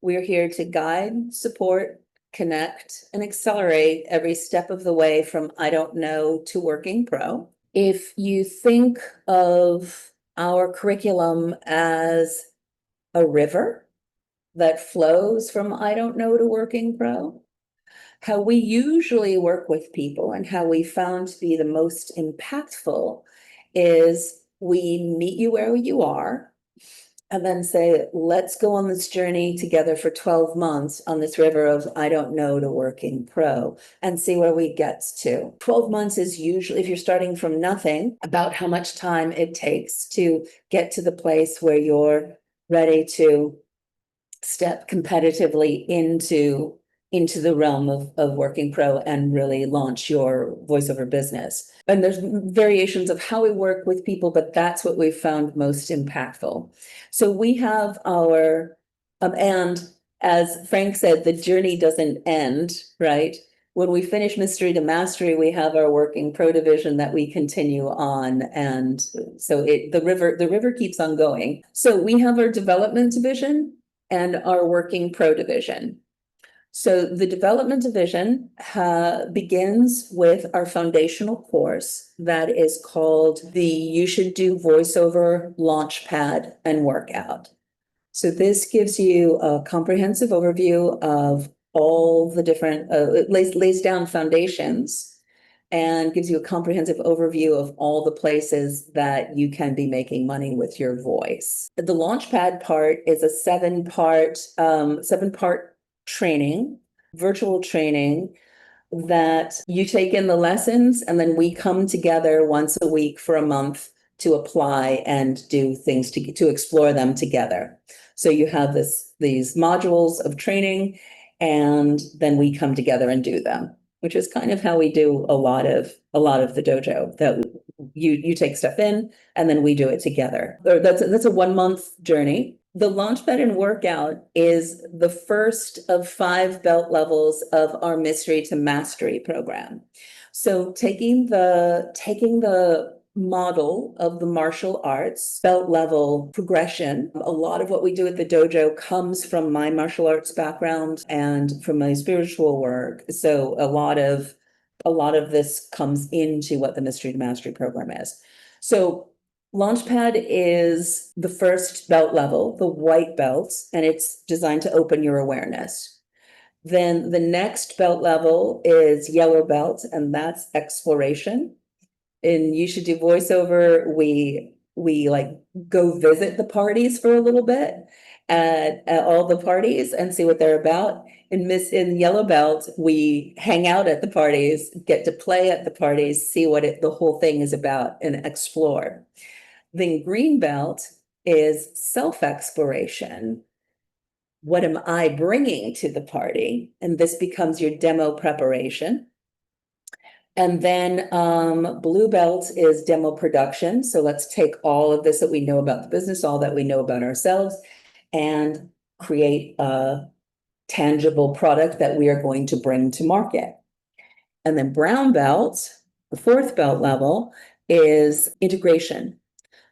We're here to guide, support, connect, and accelerate every step of the way from I don't know to working pro. If you think of our curriculum as a river that flows from I don't know to working pro, how we usually work with people and how we found to be the most impactful is we meet you where you are and then say, let's go on this journey together for 12 months on this river of I don't know to working pro and see where we get to. 12 months is usually, if you're starting from nothing, about how much time it takes to get to the place where you're ready to step competitively into the realm of working pro and really launch your voiceover business. And there's variations of how we work with people, but that's what we've found most impactful. So we have our, and as Frank said, the journey doesn't end, right? When we finish Mystery to Mastery, we have our working pro division that we continue on. And so the river keeps on going. So we have our development division and our working pro division. So the development division begins with our foundational course that is called the You Should Do Voiceover Launchpad and Workout. So this gives you a comprehensive overview of all the different, it lays down foundations and gives you a comprehensive overview of all the places that you can be making money with your voice. The Launchpad part is a seven-part training, virtual training, that you take in the lessons and then we come together once a week for a month to apply and do things to explore them together. So you have these modules of training and then we come together and do them, which is kind of how we do a lot of the dojo, that you take stuff in and then we do it together. That's a 1 month journey. The Launchpad and Workout is the first of 5 belt levels of our Mystery to Mastery program. So taking the model of the martial arts belt level progression, a lot of what we do at the dojo comes from my martial arts background and from my spiritual work. So a lot of this comes into what the Mystery to Mastery program is. So Launchpad is the first belt level, the white belt, and it's designed to open your awareness. Then the next belt level is yellow belt, and that's exploration. In You Should Do Voiceover, we like go visit the parties for a little bit at all the parties and see what they're about. In yellow belt, we hang out at the parties, get to play at the parties, see what the whole thing is about and explore. Then green belt is self-exploration. What am I bringing to the party? And this becomes your demo preparation. And then blue belt is demo production. So let's take all of this that we know about the business, all that we know about ourselves, and create a tangible product that we are going to bring to market. And then brown belt, the fourth belt level, is integration.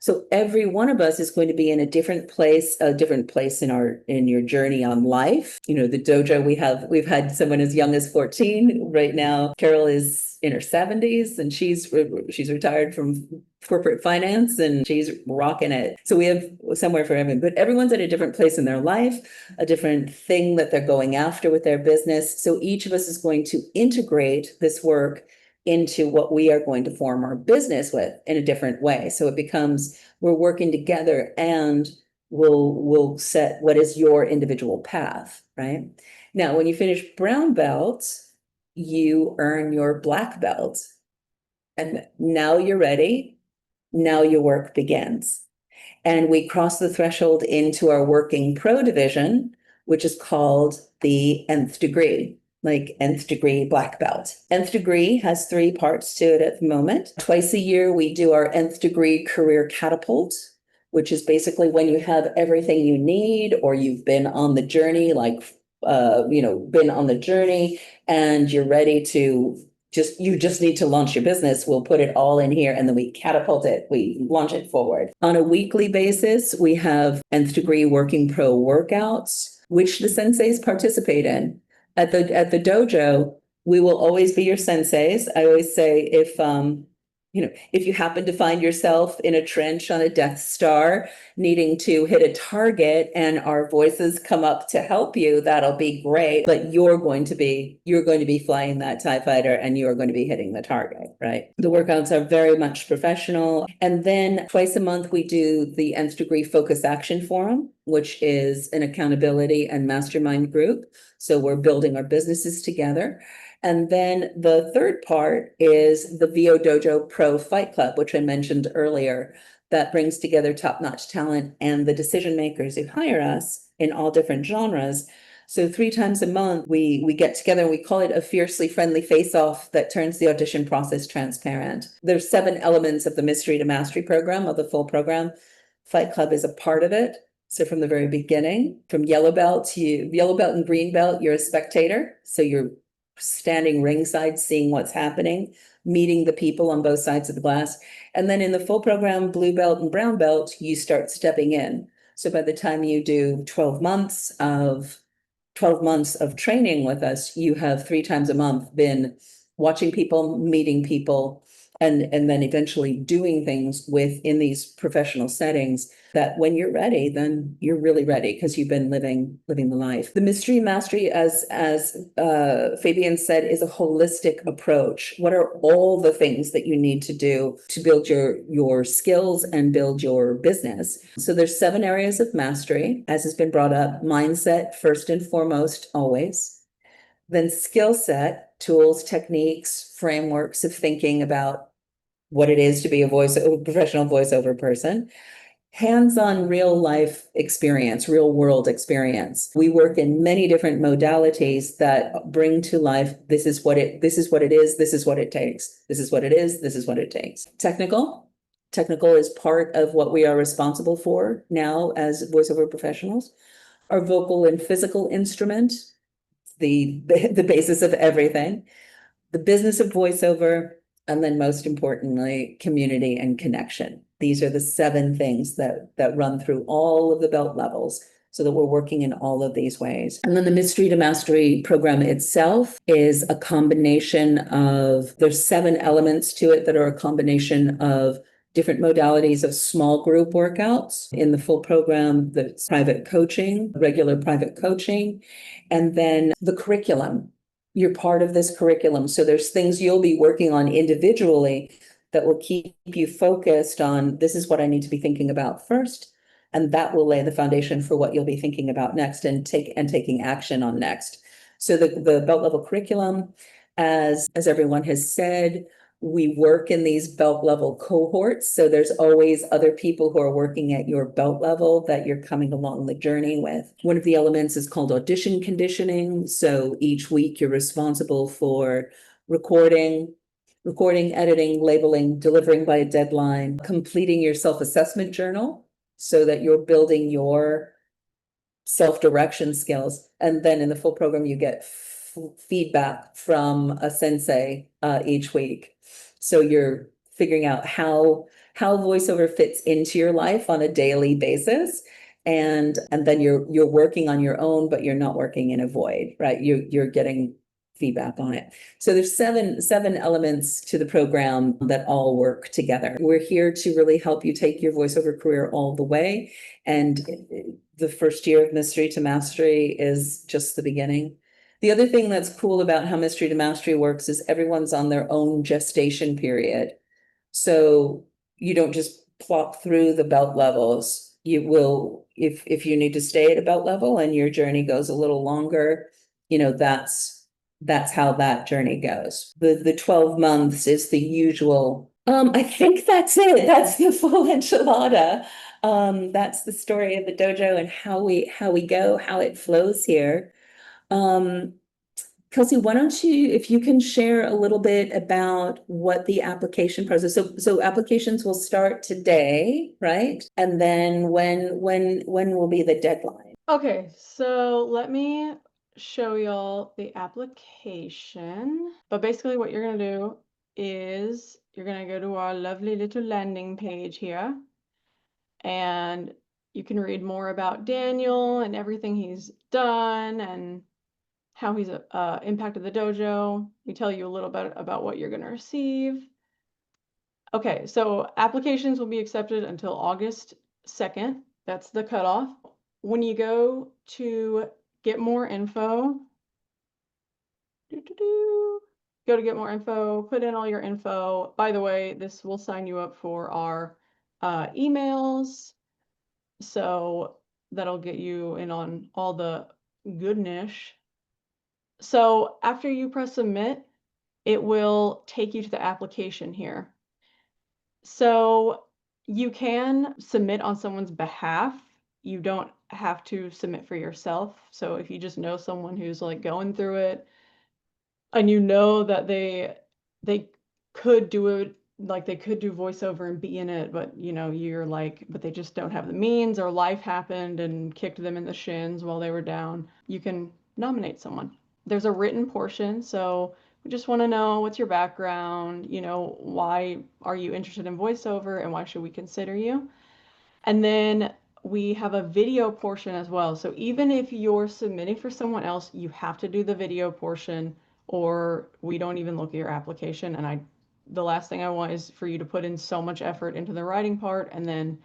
So every one of us is going to be in a different place in your journey on life. You know, the dojo, we've had someone as young as 14. Right now, Carol is in her 70s and she's retired from corporate finance and she's rocking it. So we have somewhere for everyone, but everyone's at a different place in their life, a different thing that they're going after with their business. So each of us is going to integrate this work into what we are going to form our business with in a different way. So it becomes, we're working together and we'll set what is your individual path, right? Now, when you finish brown belt, you earn your black belt. And now you're ready. Now your work begins. And we cross the threshold into our working pro division, which is called the nth degree. Like nth degree black belt. Nth degree has 3 parts to it at the moment. Twice a year, we do our nth degree career catapult, which is basically when you have everything you need, or you've been on the journey, been on the journey and you're ready to you just need to launch your business. We'll put it all in here and then we catapult it. We launch it forward. On a weekly basis, we have nth degree working pro workouts, which the senseis participate in. At the dojo, we will always be your senseis. I always say if you happen to find yourself in a trench on a Death Star needing to hit a target and our voices come up to help you, that'll be great. But you're going to be flying that TIE fighter and you're going to be hitting the target, right? The workouts are very much professional. And then twice a month, we do the nth degree focus action forum, which is an accountability and mastermind group. So we're building our businesses together. And then the third part is the VO Dojo Pro Fight Club, which I mentioned earlier, that brings together top-notch talent and the decision makers who hire us in all different genres. So 3 times a month, we get together and we call it a fiercely friendly face-off that turns the audition process transparent. There's 7 elements of the Mystery to Mastery program, of the full program. Fight Club is a part of it. So from the very beginning, from yellow belt and green belt, you're a spectator. So you're standing ringside, seeing what's happening, meeting the people on both sides of the glass. And then in the full program, blue belt and brown belt, you start stepping in. So by the time you do 12 months of training with us, you have 3 times a month been watching people, meeting people, and then eventually doing things within these professional settings that when you're ready, then you're really ready because you've been living the life. The Mystery Mastery, as Fabian said, is a holistic approach. What are all the things that you need to do to build your skills and build your business? So there's 7 areas of mastery, as has been brought up. Mindset, first and foremost, always. Then skill set, tools, techniques, frameworks of thinking about what it is to be a professional voiceover person. Hands-on real life experience, real world experience. We work in many different modalities that bring to life, this is what it is, this is what it takes. This is what it is, this is what it takes. Technical is part of what we are responsible for now as voiceover professionals. Our vocal and physical instrument, the basis of everything. The business of voiceover, and then most importantly, community and connection. These are the 7 things that run through all of the belt levels so that we're working in all of these ways. And then the Mystery to Mastery program itself is a combination of, there's 7 elements to it that are a combination of different modalities of small group workouts. In the full program, there's private coaching, regular private coaching, and then the curriculum. You're part of this curriculum. So there's things you'll be working on individually that will keep you focused on, this is what I need to be thinking about first. And that will lay the foundation for what you'll be thinking about next and taking action on next. So the belt level curriculum, as everyone has said, we work in these belt level cohorts. So there's always other people who are working at your belt level that you're coming along the journey with. One of the elements is called audition conditioning. So each week you're responsible for recording recording, editing, labeling, delivering by a deadline, completing your self-assessment journal so that you're building your self-direction skills. And then in the full program, you get feedback from a sensei each week. So you're figuring out how voiceover fits into your life on a daily basis. And then you're working on your own, but you're not working in a void, right? You're getting feedback on it. So there's seven elements to the program that all work together. We're here to really help you take your voiceover career all the way. And the first year of Mystery to Mastery is just the beginning. The other thing that's cool about how Mystery to Mastery works is everyone's on their own gestation period. So you don't just plop through the belt levels. You will, if you need to stay at a belt level and your journey goes a little longer, that's how that journey goes. The 12 months is the usual. I think that's it. That's the full enchilada. That's the story of the dojo and how we go, how it flows here. Kelsey, why don't you, if you can share a little bit about what the application process, so applications will start today, right? And then when will be the deadline? Okay, so let me show y'all the application. But basically what you're gonna do is you're gonna go to our lovely little landing page here, and you can read more about Daniel and everything he's done and how he's impacted the dojo. We tell you a little bit about what you're gonna receive. Okay, so applications will be accepted until August 2nd. That's the cutoff. When you go to get more info, go to get more info, put in all your info. By the way, this will sign you up for our emails. So that'll get you in on all the goodness. So after you press submit, it will take you to the application here. So you can submit on someone's behalf. You don't have to submit for yourself. So if you just know someone who's like going through it and you know that they could do it, like they could do voiceover and be in it, but you're like, but they just don't have the means, or life happened and kicked them in the shins while they were down, you can nominate someone. There's a written portion, so we just want to know what's your background, why are you interested in voiceover and why should we consider you? And then we have a video portion as well. So even if you're submitting for someone else, you have to do the video portion or we don't even look at your application. And the last thing I want is for you to put in so much effort into the writing part and then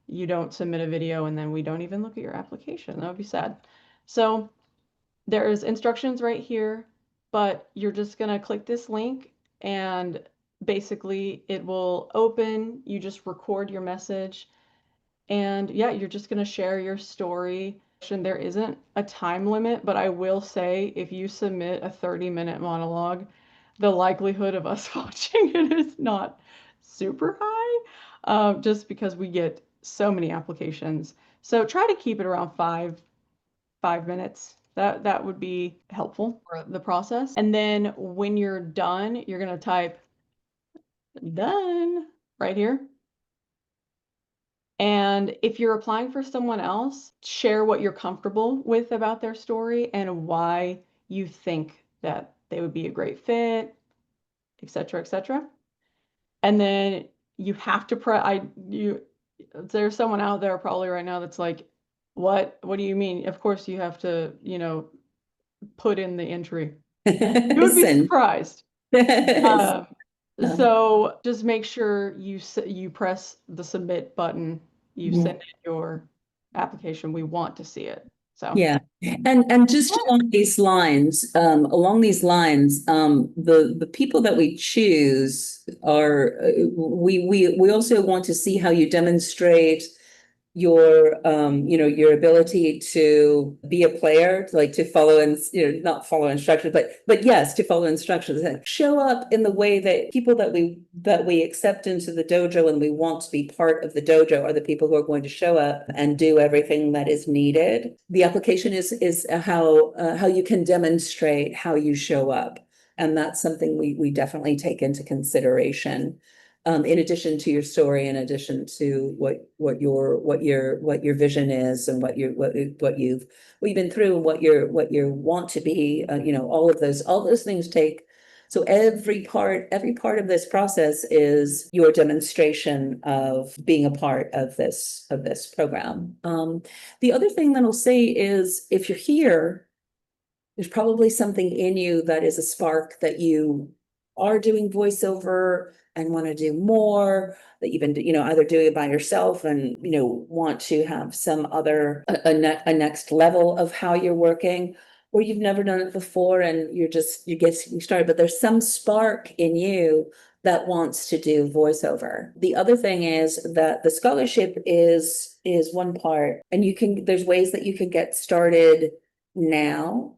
you don't submit a video and then we don't even look at your application. That would be sad. So there's instructions right here, but you're just going to click this link and basically it will open. You just record your message and yeah, you're just going to share your story. And there isn't a time limit, but I will say if you submit a 30-minute monologue, the likelihood of us watching it is not super high, just because we get so many applications. So try to keep it around five minutes. That would be helpful for the process. And then when you're done, you're going to type done right here. And if you're applying for someone else, share what you're comfortable with about their story and why you think that they would be a great fit, etc., etc. And then you have to there's someone out there probably right now that's like, what do you mean? Of course you have to, put in the entry. You would be surprised. So just make sure you press the submit button. You send in your application. We want to see it. So yeah, and just along these lines, the people that we choose are we also want to see how you demonstrate your your ability to be a player, like to follow and not follow instructions, but yes, to follow instructions and show up in the way that people that we accept into the dojo and we want to be part of the dojo are the people who are going to show up and do everything that is needed. The application is how you can demonstrate how you show up. And that's something we definitely take into consideration. In addition to your story, in addition to what your vision is and what you've been through and what you want to be, all those things take. So every part of this process is your demonstration of being a part of this program. The other thing that I'll say is, if you're here, there's probably something in you that is a spark that you are doing voiceover and want to do more, that you've been, either doing it by yourself and, want to have some other, a next level of how you're working, or you've never done it before and you're getting started, but there's some spark in you that wants to do voiceover. The other thing is that the scholarship is one part, and there's ways that you can get started now.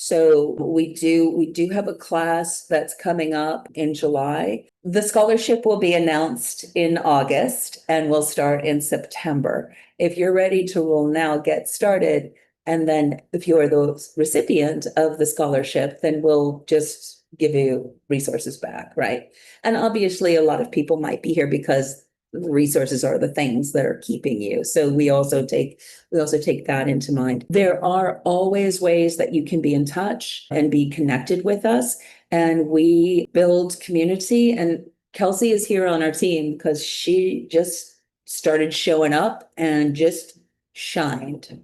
So we do have a class that's coming up in July. The scholarship will be announced in August and will start in September. If you're ready to roll now, get started. And then if you are the recipient of the scholarship, then we'll just give you resources back, right? And obviously a lot of people might be here because resources are the things that are keeping you. So we also take that into mind. There are always ways that you can be in touch and be connected with us, and we build community. And Kelsey is here on our team because she just started showing up and just shined,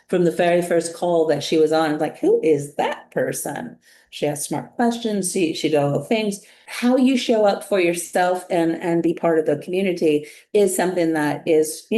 from the very first call that she was on, like, who is that person? She asked smart questions. She did all the things. How you show up for yourself and be part of the community is something that is,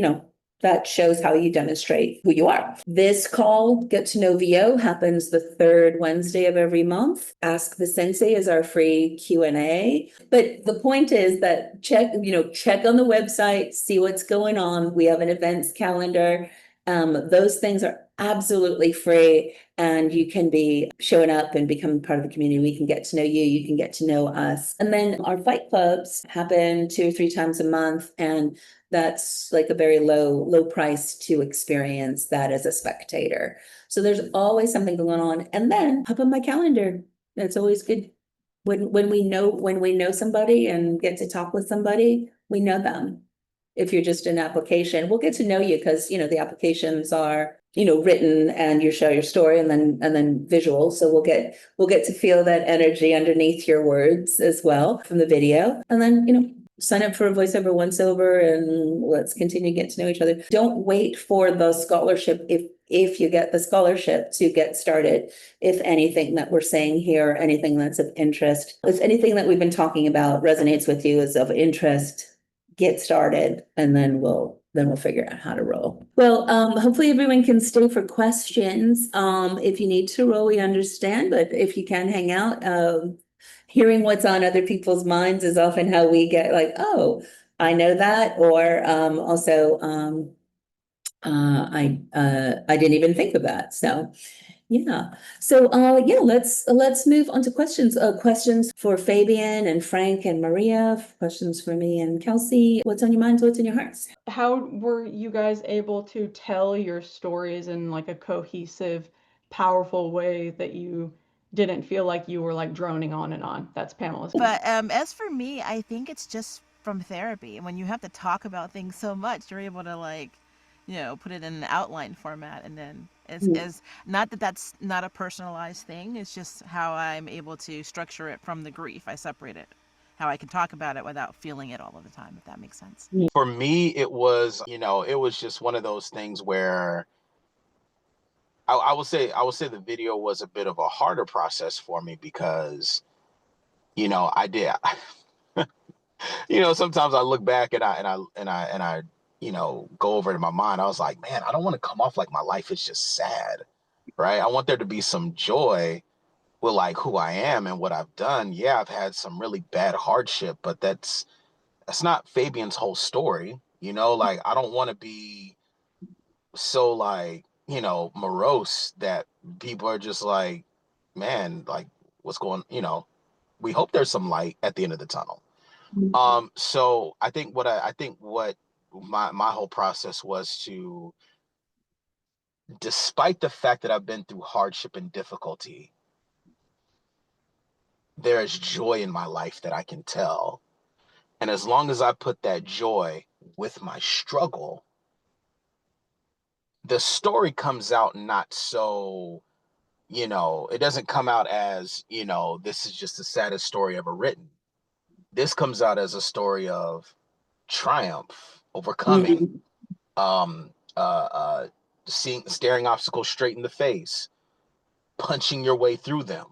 that shows how you demonstrate who you are. This call, Get to Know VO, happens the third Wednesday of every month. Ask the Sensei is our free Q&A. But the point is that check on the website, see what's going on. We have an events calendar. Those things are absolutely free, and you can be showing up and become part of the community. We can get to know you, you can get to know us. And then our fight clubs happen 2 or 3 times a month, and that's like a very low price to experience that as a spectator. So there's always something going on. And then up on my calendar, that's always good. When we know somebody and get to talk with somebody, we know them. If you're just an application, we'll get to know you because, the applications are, written, and you share your story and then visual. So we'll get to feel that energy underneath your words as well from the video. And then, sign up for a voiceover once over and let's continue to get to know each other. Don't wait for the scholarship. If you get the scholarship to get started, if anything that we're saying here, anything that's of interest, if anything that we've been talking about resonates with you, is of interest, get started, and then we'll figure out how to roll. Well, hopefully everyone can stay for questions. If you need to roll, we understand, but if you can hang out, hearing what's on other people's minds is often how we get like, oh, I know that, or also I didn't even think of that. So yeah. So let's move on to questions. Questions for Fabian and Frank and Maria, questions for me and Kelsey. What's on your minds? What's in your hearts? How were you guys able to tell your stories in like a cohesive, powerful way that you didn't feel like you were like droning on and on? That's Pamela's. But as for me, I think it's just from therapy. When you have to talk about things so much, you're able to put it in an outline format, and then it's not that that's not a personalized thing. It's just how I'm able to structure it from the grief. I separate it, how I can talk about it without feeling it all of the time, if that makes sense. For me, it was just one of those things where I would say the video was a bit of a harder process for me because, I did, sometimes I look back and I go over it in my mind. I was like, man, I don't want to come off like my life is just sad, right? I want there to be some joy with like who I am and what I've done. Yeah, I've had some really bad hardship, but that's not Fabian's whole story. Like, I don't want to be so like, morose that people are just like, man, like what's going, we hope there's some light at the end of the tunnel. So I think what my whole process was to, despite the fact that I've been through hardship and difficulty, there is joy in my life that I can tell. And as long as I put that joy with my struggle, the story comes out not so, it doesn't come out as, this is just the saddest story ever written. This comes out as a story of triumph, overcoming, um, staring obstacles straight in the face, punching your way through them.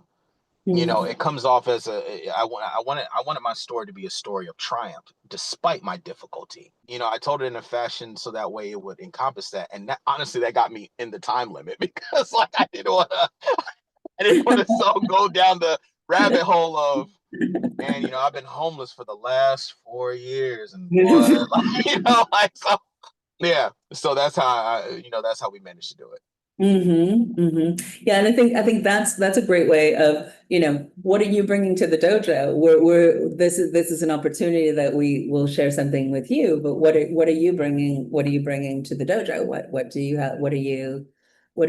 It comes off as I wanted my story to be a story of triumph despite my difficulty. I told it in a fashion so that way it would encompass that. And that, honestly, that got me in the time limit because like I didn't want to so go down the rabbit hole of, man, I've been homeless for the last 4 years and boy, so yeah. So that's how that's how we managed to do it. Yeah, and I think that's a great way of, what are you bringing to the dojo? This is an opportunity that we will share something with you, but what are you bringing? What are you bringing to the dojo? What do you have? What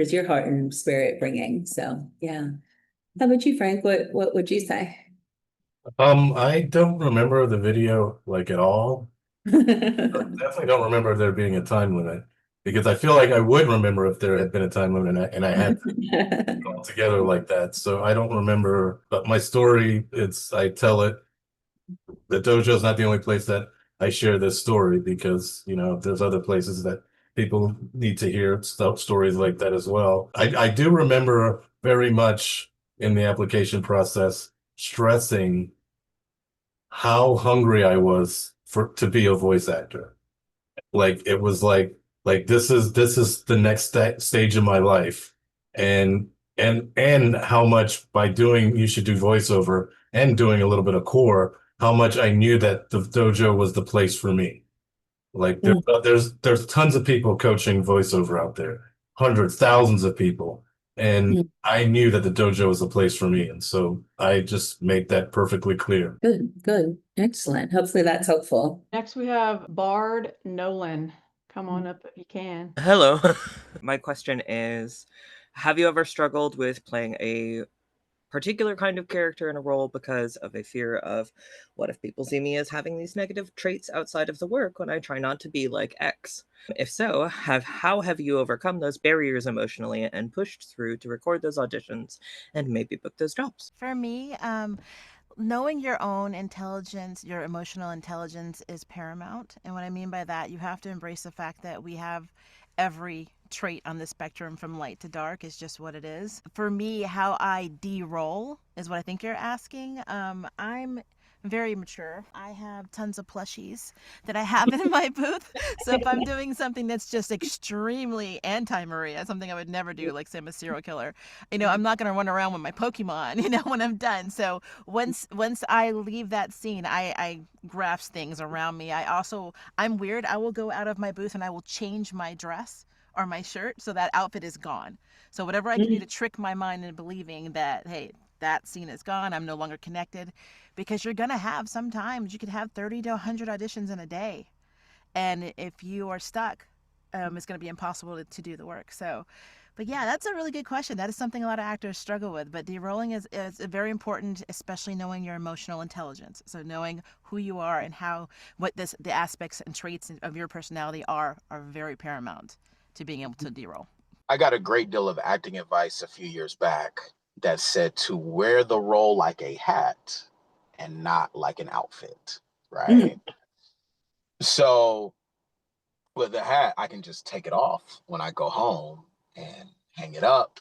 is your heart and spirit bringing? So yeah. How about you, Frank? What would you say? I don't remember the video like at all. I definitely don't remember there being a time limit because I feel like I would remember if there had been a time limit and I had it all together like that. So I don't remember, but my story, I tell it. The dojo is not the only place that I share this story because, there's other places that people need to hear stories like that as well. I do remember very much in the application process stressing how hungry I was to be a voice actor. Like it was like this is the next stage of my life, and how much by doing you should do voiceover and doing a little bit of core, how much I knew that the dojo was the place for me. Like there's tons of people coaching voiceover out there, hundreds, thousands of people. And I knew that the dojo was a place for me. And so I just made that perfectly clear. Good. Excellent. Hopefully that's helpful. Next we have Bard Nolan. Come on up if you can. Hello. My question is, have you ever struggled with playing a particular kind of character in a role because of a fear of what if people see me as having these negative traits outside of the work when I try not to be like X? If so, how have you overcome those barriers emotionally and pushed through to record those auditions and maybe book those jobs? For me, knowing your own intelligence, your emotional intelligence is paramount. And what I mean by that, you have to embrace the fact that we have every trait on the spectrum from light to dark is just what it is. For me, how I de-roll is what I think you're asking. I'm very mature. I have tons of plushies that I have in my booth. So if I'm doing something that's just extremely anti-Maria, something I would never do, like say I'm a serial killer, I'm not going to run around with my Pokemon, when I'm done. So once I leave that scene, I grasp things around me. I'm weird. I will go out of my booth and I will change my dress or my shirt so that outfit is gone. So whatever I can do to trick my mind into believing that, hey, that scene is gone, I'm no longer connected, because you're going to have, sometimes you could have 30 to 100 auditions in a day. And if you are stuck, it's going to be impossible to do the work. So, but yeah, that's a really good question. That is something a lot of actors struggle with. But de-rolling is very important, especially knowing your emotional intelligence. So knowing who you are and the aspects and traits of your personality are very paramount to being able to de-roll. I got a great deal of acting advice a few years back that said to wear the role like a hat and not like an outfit, right? So with the hat, I can just take it off when I go home and hang it up.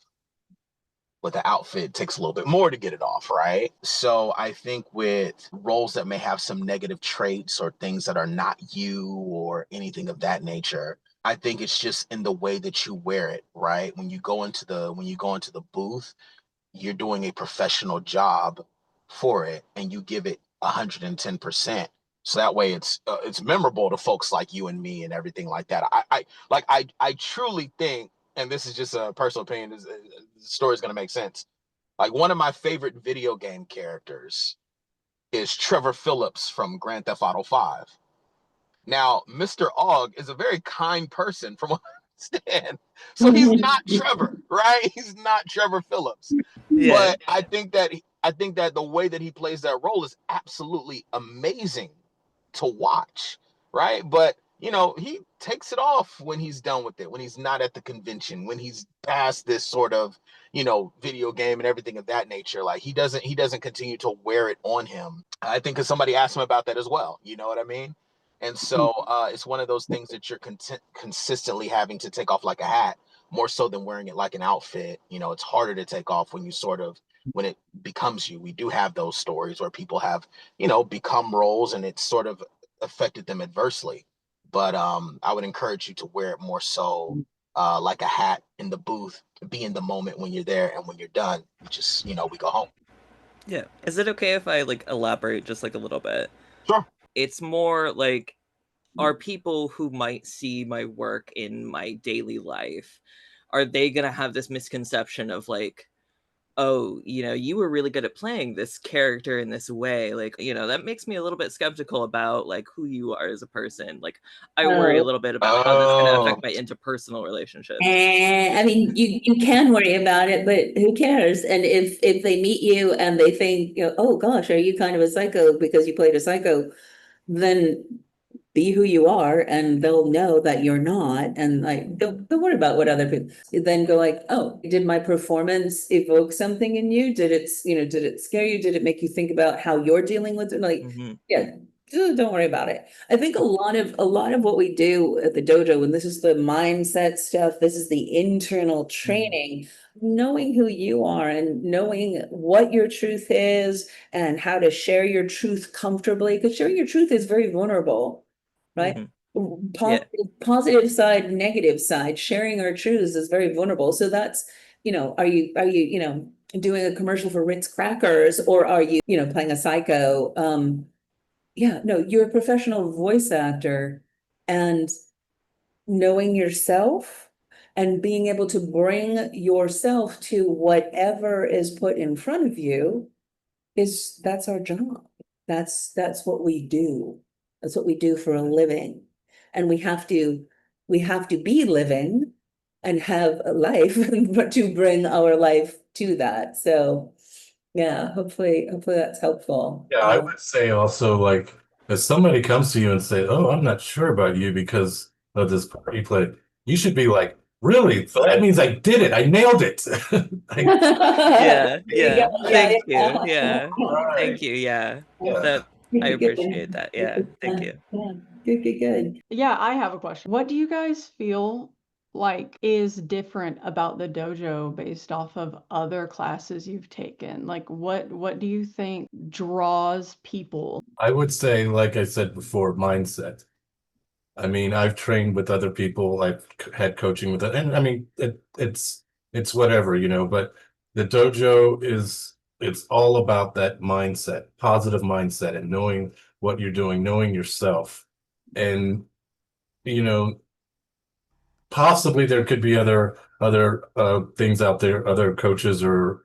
With the outfit, it takes a little bit more to get it off, right? So I think with roles that may have some negative traits or things that are not you or anything of that nature, I think it's just in the way that you wear it, right? When you go into the booth, you're doing a professional job for it and you give it 110%. So that way it's memorable to folks like you and me and everything like that. I truly think, and this is just a personal opinion, the story is going to make sense. Like one of my favorite video game characters is Trevor Phillips from Grand Theft Auto 5. Now, Mr. Og is a very kind person from what I understand. So he's not Trevor, right? He's not Trevor Phillips. Yeah. But I think that I think that the way that he plays that role is absolutely amazing to watch, right? But you know, he takes it off when he's done with it, when he's not at the convention, when he's past this sort of, you know, video game and everything of that nature. Like he doesn't continue to wear it on him. I think because somebody asked him about that as well. You know what I mean? And so it's one of those things that you're consistently having to take off like a hat, more so than wearing it like an outfit. You know, it's harder to take off when you sort of, when it becomes you. We do have those stories where people have, you know, become roles and it's sort of affected them adversely. But I would encourage you to wear it more so like a hat in the booth, be in the moment when you're there, and when you're done, you just, you know, we go home. Yeah. Is it okay if I like elaborate just like a little bit? Sure. It's more like, are people who might see my work in my daily life, are they gonna have this misconception of like, oh, you know, you were really good at playing this character in this way. Like, you know, that makes me a little bit skeptical about like who you are as a person. Like, I worry a little bit about how that's going to affect my interpersonal relationships. I mean, you can worry about it, but who cares? And if they meet you and they think, you know, oh gosh, are you kind of a psycho because you played a psycho, then be who you are and they'll know that you're not. And like, don't worry about what other people, then go like, oh, did my performance evoke something in you? Did it, you know, did it scare you? Did it make you think about how you're dealing with it? Like, yeah, don't worry about it. I think a lot of what we do at the dojo, and this is the mindset stuff, this is the internal training, knowing who you are and knowing what your truth is and how to share your truth comfortably, because sharing your truth is very vulnerable. Right? Positive side, negative side, sharing our truths is very vulnerable. So that's, you know, are you, you know, doing a commercial for Ritz crackers, or are you, you know, playing a psycho? Yeah, no, you're a professional voice actor, and knowing yourself and being able to bring yourself to whatever is put in front of you that's our job. That's what we do. That's what we do for a living. And we have to be living and have a life to bring our life to that. So yeah, hopefully that's helpful. Yeah, I would say also, like, if somebody comes to you and say, oh, I'm not sure about you because of this part you played, you should be like, really? So that means I did it. I nailed it. Like, yeah. Yeah, Thank you. yeah. Yeah. right. Thank you. Yeah. Yeah. I appreciate that. Yeah. Thank you. Good. Yeah, I have a question. What do you guys feel like is different about the dojo based off of other classes you've taken? Like what do you think draws people? I would say, like I said before, mindset. I mean, I've trained with other people. I've had coaching with it, and I mean, it's whatever, you know. But the dojo it's all about that mindset, positive mindset, and knowing what you're doing, knowing yourself, and you know, possibly there could be other things out there, other coaches or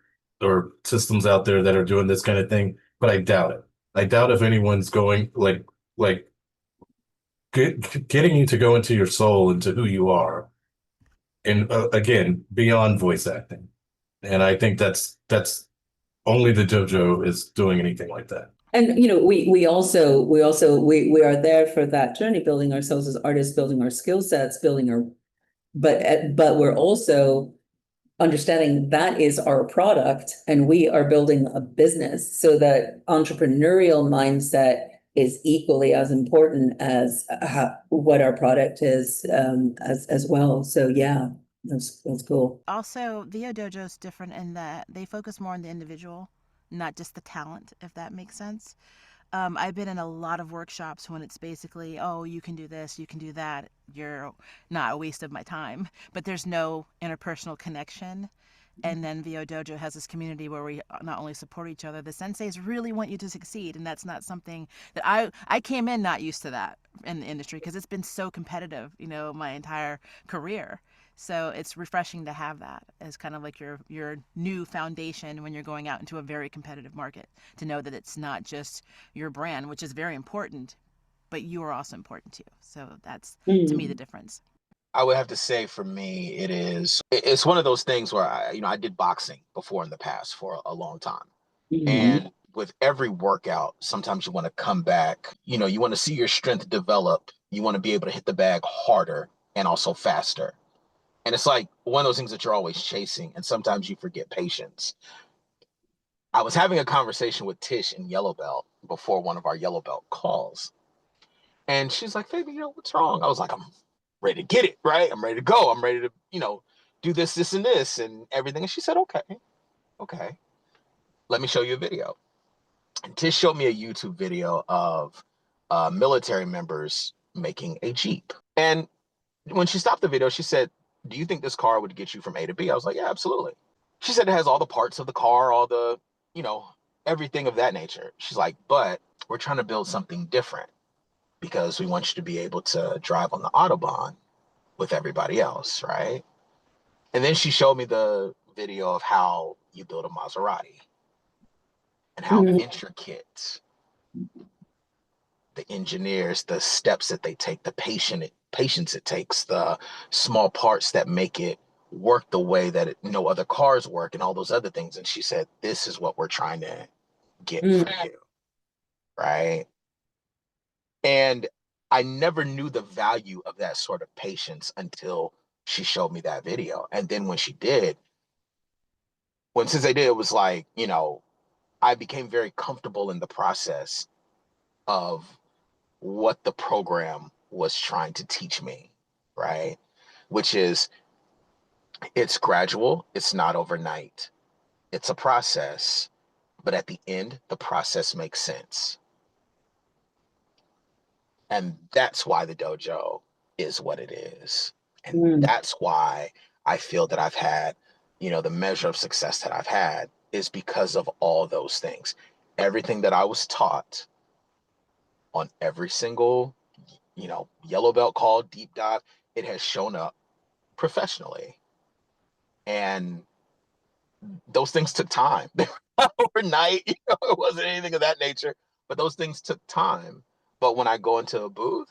systems out there that are doing this kind of thing, but I doubt it. I doubt if anyone's going like getting you to go into your soul, into who you are, and again, beyond voice acting. And I think that's only the dojo is doing anything like that. And you know, we are there for that journey, building ourselves as artists, building our skill sets, building our, but we're also understanding that is our product and we are building a business, so that entrepreneurial mindset is equally as important as what our product is, as well. So yeah, that's cool. Also, VO Dojo is different in that they focus more on the individual, not just the talent, if that makes sense. I've been in a lot of workshops when it's basically, oh, you can do this, you can do that. You're not a waste of my time, but there's no interpersonal connection. And then VO Dojo has this community where we not only support each other, the senseis really want you to succeed. And that's not something that I came in not used to that in the industry, because it's been so competitive, you know, my entire career. So it's refreshing to have that as kind of like your new foundation when you're going out into a very competitive market, to know that it's not just your brand, which is very important, but you are also important too. So that's, to me, the difference. I would have to say for me, it's one of those things where I did boxing before in the past for a long time. Mhm. And with every workout, sometimes you want to come back, you know, you want to see your strength develop. You want to be able to hit the bag harder and also faster. And it's like one of those things that you're always chasing. And sometimes you forget patience. I was having a conversation with Tish in Yellow Belt before one of our Yellow Belt calls. And she's like, Fabian, you know, what's wrong? I was like, I'm ready to get it, right? I'm ready to go. I'm ready to, you know, do this, and this and everything. And she said, okay, let me show you a video. And Tish showed me a YouTube video of military members making a Jeep. And when she stopped the video, she said, do you think this car would get you from A to B? I was like, yeah, absolutely. She said it has all the parts of the car, all the, you know, everything of that nature. She's like, but we're trying to build something different because we want you to be able to drive on the Autobahn with everybody else, right? And then she showed me the video of how you build a Maserati and how Mhm. intricate the engineers, the steps that they take, the patience it takes, the small parts that make it work the way that no other cars work and all those other things. And she said, this is what we're trying to get for Mhm. you, right? And I never knew the value of that sort of patience until she showed me that video. And then when she did, since they did, it was like, you know, I became very comfortable in the process of what the program was trying to teach me, right? Which is it's gradual, it's not overnight, it's a process, but at the end, the process makes sense. And that's why the dojo is what it is. And Mhm. that's why I feel that I've had, you know, the measure of success that I've had is because of all those things. Everything that I was taught on every single, you know, yellow belt call, deep dive, it has shown up professionally. And those things took time. They were not overnight, you know, it wasn't anything of that nature, but those things took time. But when I go into a booth,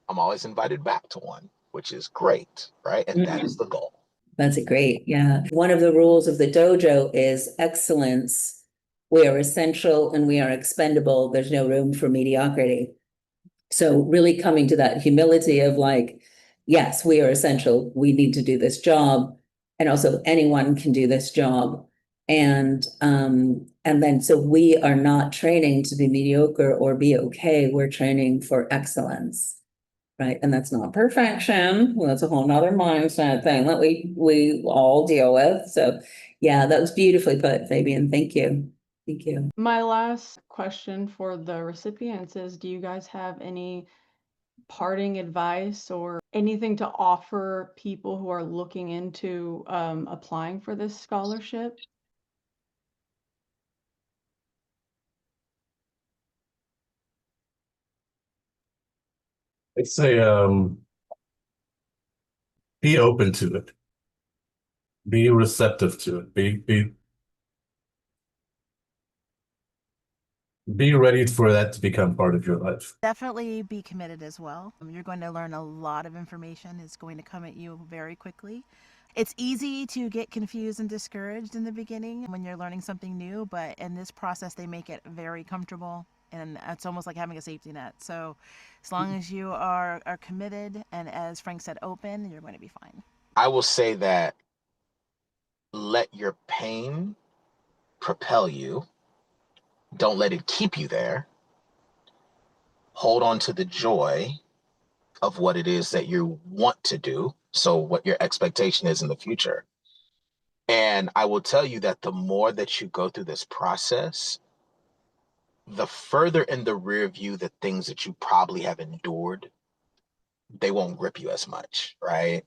I'm always invited back to one, which is great, right? And that is Mhm. the goal. That's a great, yeah. One of the rules of the dojo is excellence. We are essential and we are expendable. There's no room for mediocrity. So really coming to that humility of like, yes, we are essential. We need to do this job. And also anyone can do this job. And then so we are not training to be mediocre or be okay. We're training for excellence. Right. And that's not perfection. Well, that's a whole nother mindset thing that we all deal with. So yeah, that was beautifully put, Fabian. Thank you. Thank you. My last question for the recipients is, do you guys have any parting advice or anything to offer people who are looking into applying for this scholarship? I'd say be open to it. Be receptive to it. Be ready for that to become part of your life. Definitely be committed as well. You're going to learn a lot of information. It's going to come at you very quickly. It's easy to get confused and discouraged in the beginning when you're learning something new, but in this process, they make it very comfortable and it's almost like having a safety net. So as long as you are committed and, as Frank said, open, you're going to be fine. I will say that let your pain propel you. Don't let it keep you there. Hold on to the joy of what it is that you want to do. So, what your expectation is in the future. And I will tell you that the more that you go through this process, the further in the rear view the things that you probably have endured, they won't grip you as much, right?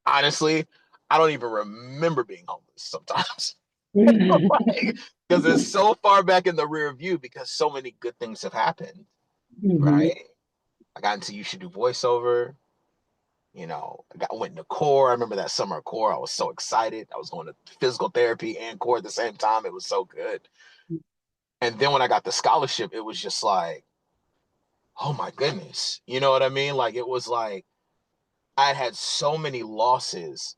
Honestly, I don't even remember being homeless sometimes. Because it's so far back in the rear view because so many good things have happened, Mhm. right? I got into You Should Do Voiceover. You know, went into core. I remember that summer of core. I was so excited. I was going to physical therapy and core at the same time. It was so good. And then when I got the scholarship, it was just like, oh my goodness. You know what I mean? Like, it was like I had so many losses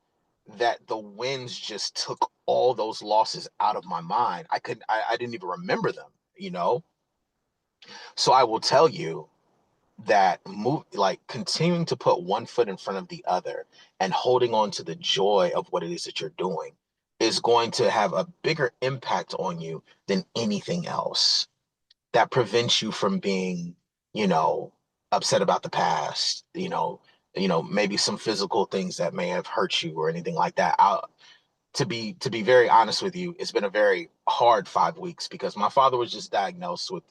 that the wins just took all those losses out of my mind. I didn't even remember them, you know? So I will tell you that continuing to put one foot in front of the other and holding on to the joy of what it is that you're doing is going to have a bigger impact on you than anything else. That prevents you from being, upset about the past, maybe some physical things that may have hurt you or anything like that. To be very honest with you, it's been a very hard 5 weeks because my father was just diagnosed with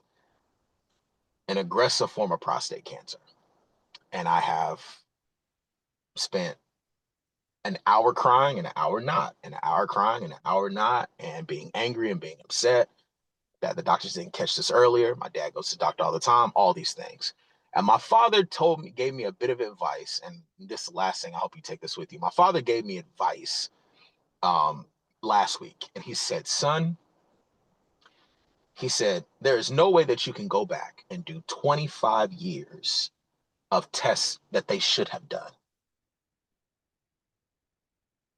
an aggressive form of prostate cancer. And I have spent an hour crying and an hour not, and an hour crying and an hour not, and being angry and being upset that the doctors didn't catch this earlier. My dad goes to the doctor all the time, all these things. And my father gave me a bit of advice. And this last thing, I hope you take this with you. My father gave me advice last week. And he said, son, he said, there is no way that you can go back and do 25 years of tests that they should have done.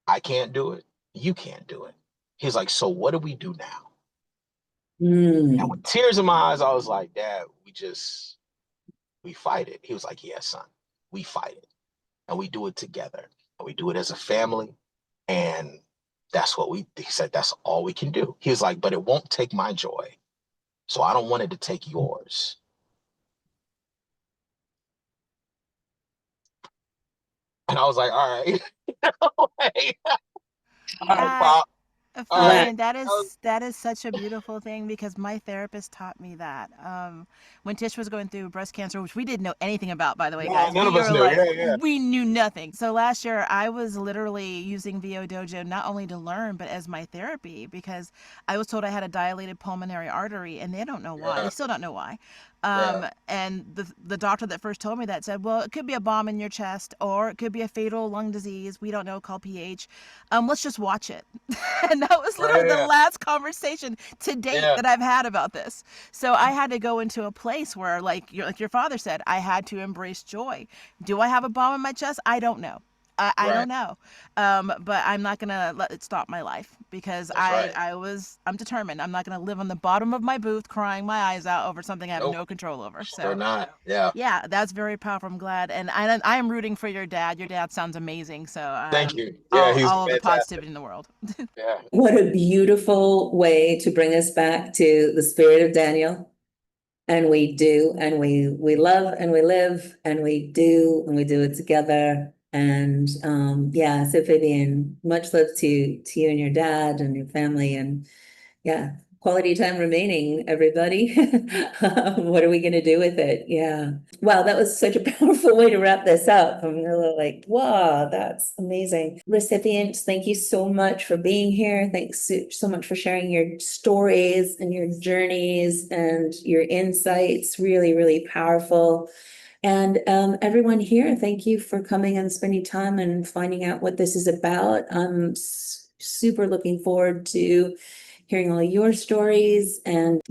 I can't do it. You can't do it. He's like, so what do we do now? And with tears in my eyes, I was like, Dad, we fight it. He was like, yeah, son, we fight it. And we do it together. And we do it as a family. And that's what he said, that's all we can do. He was like, but it won't take my joy. So I don't want it to take yours. And I was like, all right. All right, Pop. Fabian, that is such a beautiful thing because my therapist taught me that. When Tish was going through breast cancer, which we didn't know anything about, by the way, guys. None of us knew. We knew nothing. So last year, I was literally using VO Dojo not only to learn, but as my therapy because I was told I had a dilated pulmonary artery, and they don't know why. They still don't know why. And the doctor that first told me that said, well, it could be a bomb in your chest, or it could be a fatal lung disease. We don't know, called PH. Let's just watch it. And that was literally the last conversation to date that I've had about this. So I had to go into a place where, like your father said, I had to embrace joy. Do I have a bomb in my chest? I don't know. I don't know. But I'm not going to let it stop my life because I'm determined. I'm not going to live on the bottom of my booth crying my eyes out over something I have no control over. So not. Yeah. Yeah, that's very powerful. I'm glad. And I am rooting for your dad. Your dad sounds amazing. So thank you. Yeah, he's all the positivity in the world. Yeah. What a beautiful way to bring us back to the spirit of Daniel. And we do, and we love, and we live, and we do it together. And so Fabian, much love to you and your dad and your family, and quality time remaining, everybody. What are we going to do with it? Yeah. Wow, that was such a powerful way to wrap this up. I'm really like, wow, that's amazing. Recipients, thank you so much for being here. Thanks so much for sharing your stories and your journeys and your insights. Really, really powerful. And everyone here, thank you for coming and spending time and finding out what this is about. I'm super looking forward to hearing all your stories and,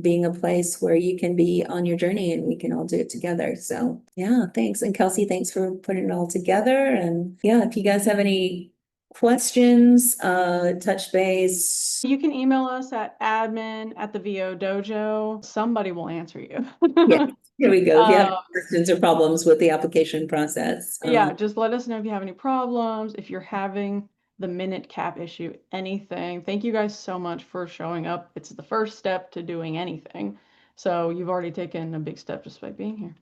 being a place where you can be on your journey and we can all do it together. So yeah, thanks. And Kelsey, thanks for putting it all together. And if you guys have any questions, touch base. You can email us at admin@the Dojo. Somebody will answer you. Yeah, here we go. If you have questions or problems with the application process. Just let us know if you have any problems, if you're having the minute cap issue, anything. Thank you guys so much for showing up. It's the first step to doing anything. So you've already taken a big step just by being here.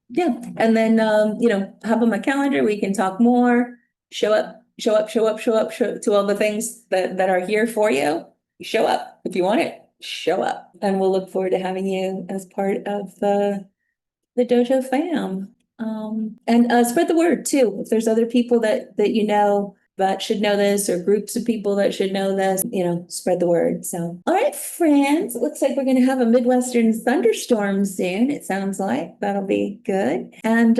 Yeah. And then, hop on my calendar. We can talk more, show up to all the things that are here for you. Show up if you want it, show up. And we'll look forward to having you as part of the dojo fam. And spread the word too. If there's other people that that should know this, or groups of people that should know this, spread the word. So, all right, friends, it looks like we're going to have a Midwestern thunderstorm soon. It sounds like that'll be good. And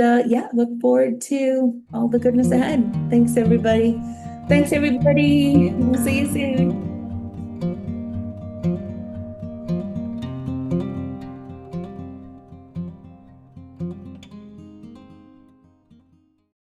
look forward to all the goodness ahead. Thanks, everybody. We'll see you soon.